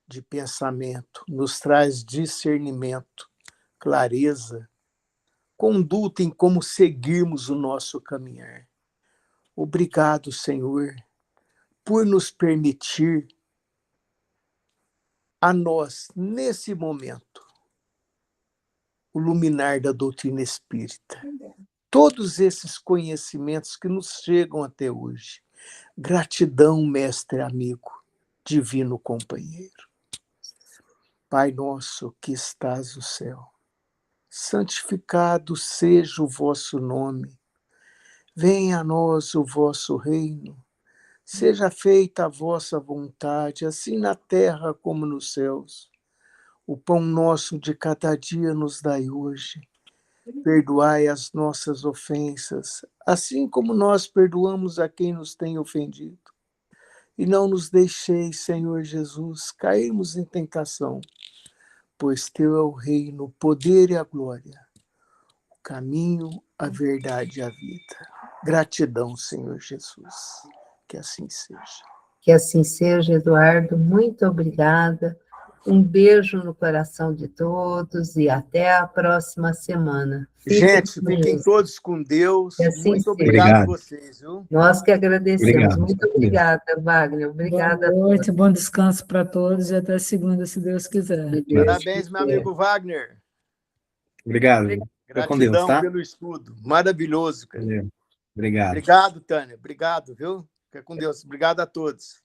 de pensamento, nos traz discernimento, clareza, conduta em como seguirmos o nosso caminhar. Obrigado, Senhor, por nos permitir a nós, nesse momento, o luminar da doutrina espírita. Todos esses conhecimentos que nos chegam até hoje. Gratidão, mestre amigo, divino companheiro. Pai nosso que estás no céu, santificado seja o vosso nome. Venha a nós o vosso reino. Seja feita a vossa vontade, assim na terra como nos céus. O pão nosso de cada dia nos dai hoje. Perdoai as nossas ofensas, assim como nós perdoamos a quem nos tem ofendido. E não nos deixeis, Senhor Jesus, cairmos em tentação, pois teu é o reino, o poder e a glória, o caminho, a verdade e a vida. Gratidão, Senhor Jesus. Que assim seja. Que assim seja, Eduardo. Muito obrigada. Um beijo no coração de todos e até a próxima semana. Gente, fiquem todos com Deus. Assim muito seja. obrigado a vocês, viu? Nós que agradecemos. Obrigado. Muito obrigada, Wagner. Obrigada. Boa noite, bom descanso para todos e até segunda, se Deus quiser. Parabéns, meu amigo Wagner. Obrigado. Fica com Deus, Gratidão tá? pelo estudo. Maravilhoso, cara. Valeu. Obrigado. Obrigado, Tânia. Obrigado, viu? Fica com Deus. Obrigado a todos.